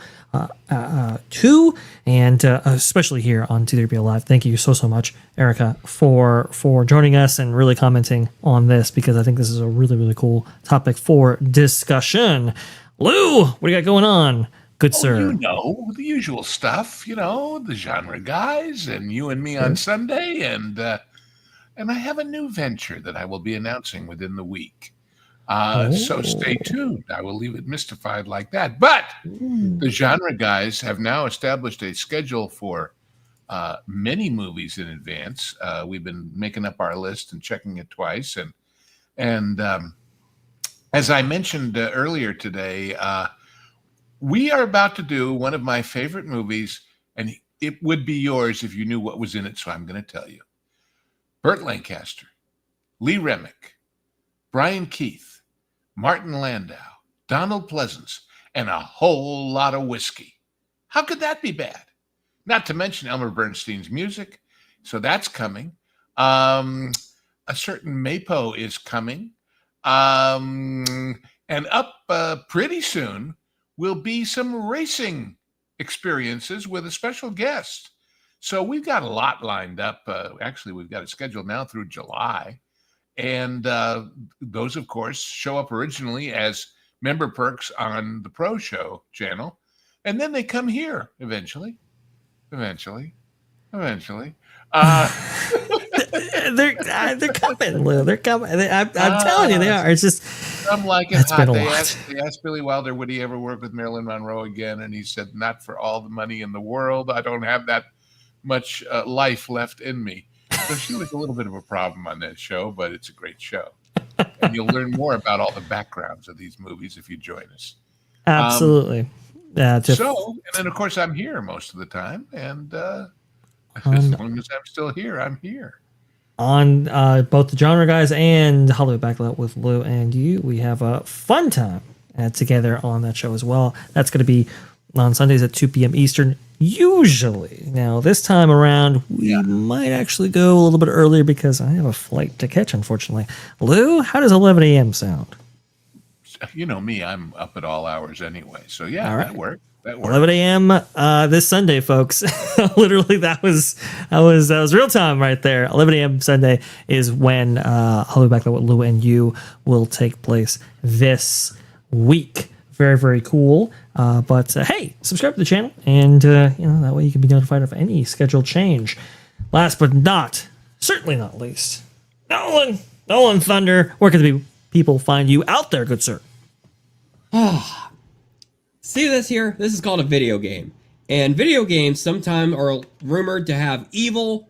too, and especially here on T3PO Live. Thank you so much, Erica, for joining us and really commenting on this, because I think this is a really, really cool topic for discussion. Lou, what do you got going on, good sir?
You know, the usual stuff, you know, the genre guys and you and me on Sunday, and I have a new venture that I will be announcing within the week. So stay tuned. I will leave it mystified like that. But the genre guys have now established a schedule for many movies in advance. We've been making up our list and checking it twice. And as I mentioned earlier today, we are about to do one of my favorite movies, and it would be yours if you knew what was in it. So I'm going to tell you. Burt Lancaster, Lee Remick, Brian Keith, Martin Landau, Donald Pleasance, and a whole lot of whiskey. How could that be bad? Not to mention Elmer Bernstein's music. So that's coming. A certain Mapo is coming. And up pretty soon will be some racing experiences with a special guest. So we've got a lot lined up. Actually, we've got it scheduled now through July. And those, of course, show up originally as member perks on the Pro Show channel. And then they come here eventually. They're coming,
Lou. They're coming. I'm telling you, they are. It's just
I'm like it
it's
hot.
been a
They
lot.
asked Billy Wilder, would he ever work with Marilyn Monroe again? And he said, not for all the money in the world. I don't have that much life left in me. So she was a little bit of a problem on that show, but it's a great show. And you'll learn more about all the backgrounds of these movies if you join us.
Absolutely.
And then, of course, I'm here most of the time. And as long as I'm still here, I'm here.
On both the genre guys and Hollywood Backlot with Lou and you, we have a fun time together on that show as well. That's going to be on Sundays at 2 p.m. Eastern, usually. Now, this time around, we might actually go a little bit earlier because I have a flight to catch, unfortunately. Lou, how does 11 a.m. sound?
You know me, I'm up at all hours anyway. So, yeah,
all right.
That worked.
11 a.m. This Sunday, folks. Literally, that was real time right there. 11 a.m. Sunday is when Hollywood Backlot with Lou and you will take place this week. Very, very cool. But hey, subscribe to the channel, and that way you can be notified of any schedule change. Last but certainly not least, Nolan Thunder. Where can the people find you out there, good sir?
See this here? This is called a video game. And video games sometimes are rumored to have evil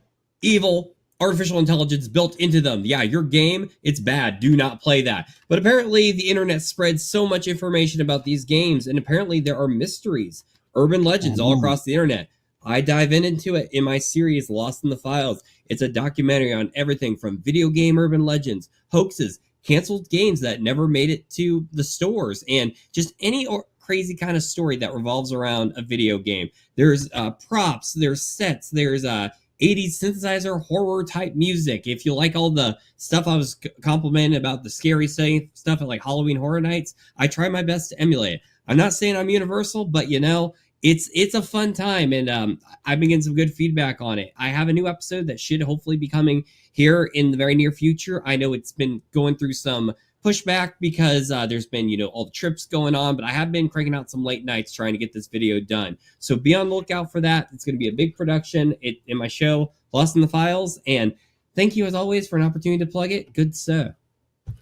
artificial intelligence built into them. Yeah, your game, it's bad. Do not play that. But apparently the internet spreads so much information about these games, and apparently there are mysteries, urban legends all across the internet. I dive into it in my series Lost in the Files. It's a documentary on everything from video game urban legends, hoaxes, canceled games that never made it to the stores, and just any crazy kind of story that revolves around a video game. There's props, there's sets, there's 80s synthesizer horror type music. If you like all the stuff I was complimenting about the scary stuff at like Halloween Horror Nights, I try my best to emulate it. I'm not saying I'm universal, but it's a fun time, and I've been getting some good feedback on it. I have a new episode that should hopefully be coming here in the very near future. I know it's been going through some pushback because there's been all the trips going on, but I have been cranking out some late nights trying to get this video done, so be on the lookout for that. It's going to be a big production in my show Lost in the Files, and thank you as always for an opportunity to plug it, good sir.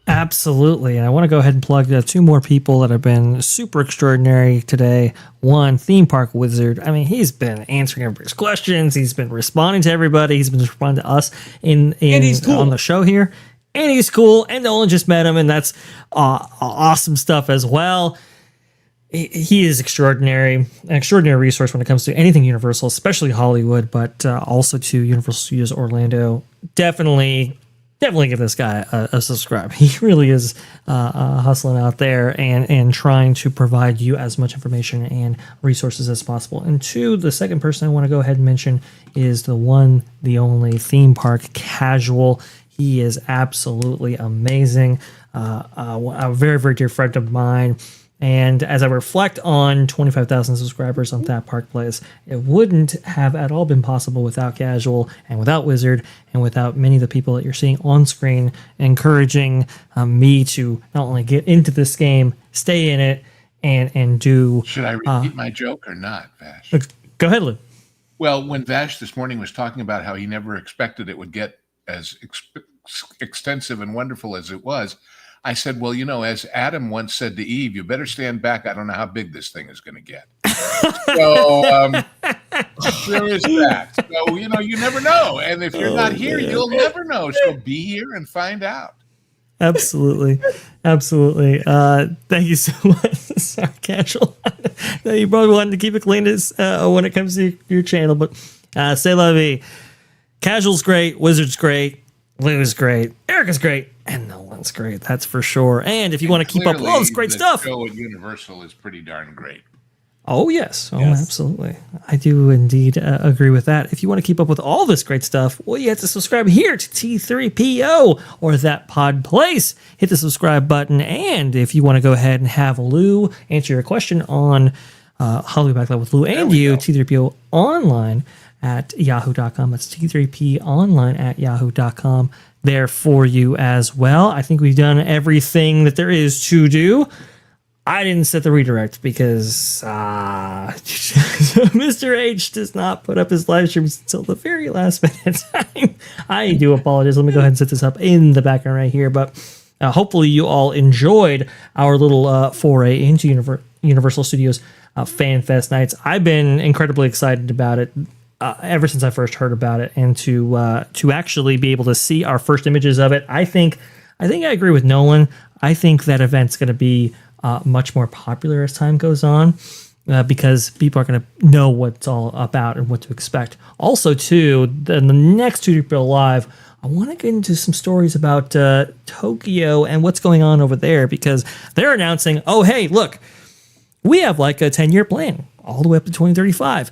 Absolutely. And I want to go ahead and plug two more people that have been super extraordinary today. One, Theme Park Wizard. I mean, he's been answering everybody's questions. He's been responding to everybody. He's been responding to us
And he's cool.
on the show here. And he's cool. And Nolan just met him, and that's awesome stuff as well. He is extraordinary, an extraordinary resource when it comes to anything Universal, especially Hollywood, but also to Universal Studios Orlando. Definitely give this guy a subscribe. He really is hustling out there and trying to provide you as much information and resources as possible. And two, the second person I want to go ahead and mention is the one, the only Theme Park Casual. He is absolutely amazing. A very, very dear friend of mine. And as I reflect on 25,000 subscribers on That Park Place, it wouldn't have at all been possible without Casual and without Wizard and without many of the people that you're seeing on screen encouraging me to not only get into this game, stay in it, and do...
Should I repeat my joke or not, Vash?
Go ahead, Lou.
Well, when Vash this morning was talking about how he never expected it would get as extensive and wonderful as it was, I said, well, as Adam once said to Eve, you better stand back. I don't know how big this thing is going to get. So there is that. So, you never know. And if you're not here, you'll never know. So be here and find out.
Absolutely. Absolutely. Thank you so much. Sorry, Casual. You probably wanted to keep it clean when it comes to your channel, but say la vie. Casual's great. Wizard's great. Lou's great. Erica's great. And Nolan's great. That's for sure. And if you want to keep up with all this great stuff.
The show at Universal is pretty darn great.
Oh, yes. Oh, yes. Absolutely. I do indeed agree with that. If you want to keep up with all this great stuff, well, you have to subscribe here to T3PO or That Pod Place. Hit the subscribe button. And if you want to go ahead and have Lou answer your question on Hollywood Backlot with Lou and you, T3PO online at yahoo.com. That's T3P online at yahoo.com. There for you as well. I think we've done everything that there is to do. I didn't set the redirect because Mr. H does not put up his live streams until the very last minute time. I do apologize. Let me go ahead and set this up in the background right here. But hopefully you all enjoyed our little foray into Universal Studios FanFest Nights. I've been incredibly excited about it. Ever since I first heard about it, and to actually be able to see our first images of it, I think I agree with Nolan. I think that event's going to be much more popular as time goes on because people are going to know what it's all about and what to expect. Also, too, the next T3PO Live, I want to get into some stories about Tokyo and what's going on over there because they're announcing, oh, hey, look, we have like a 10-year plan all the way up to 2035.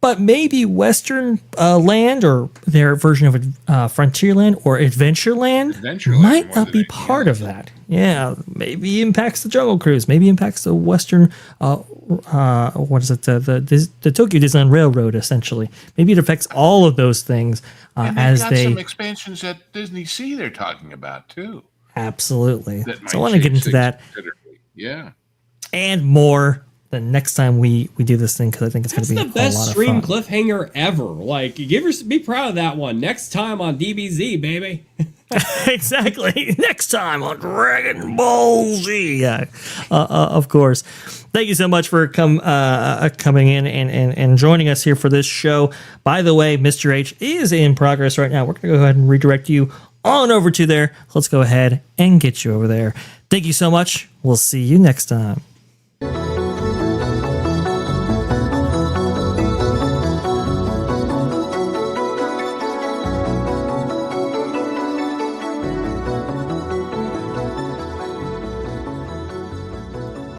But maybe Western Land or their version of Frontierland or Adventureland might not be part of that. Yeah, maybe impacts the Jungle Cruise. Maybe impacts the Western, what is it, the Tokyo Disneyland Railroad, essentially. Maybe it affects all of those things
and
as
got some expansions at Disney Sea they're talking about, too.
Absolutely. So I want to get into that.
Yeah.
And more the next time we do this thing, because I think it's going to be a lot of fun.
That's the best stream cliffhanger ever. Like, be proud of that one. Next time on DBZ, baby.
Exactly. Next time on Dragon Ball Z. Yeah, of course. Thank you so much for coming in and joining us here for this show. By the way, Mr. H is in progress right now. We're going to go ahead and redirect you on over to there. Let's go ahead and get you over there. Thank you so much. We'll see you next time.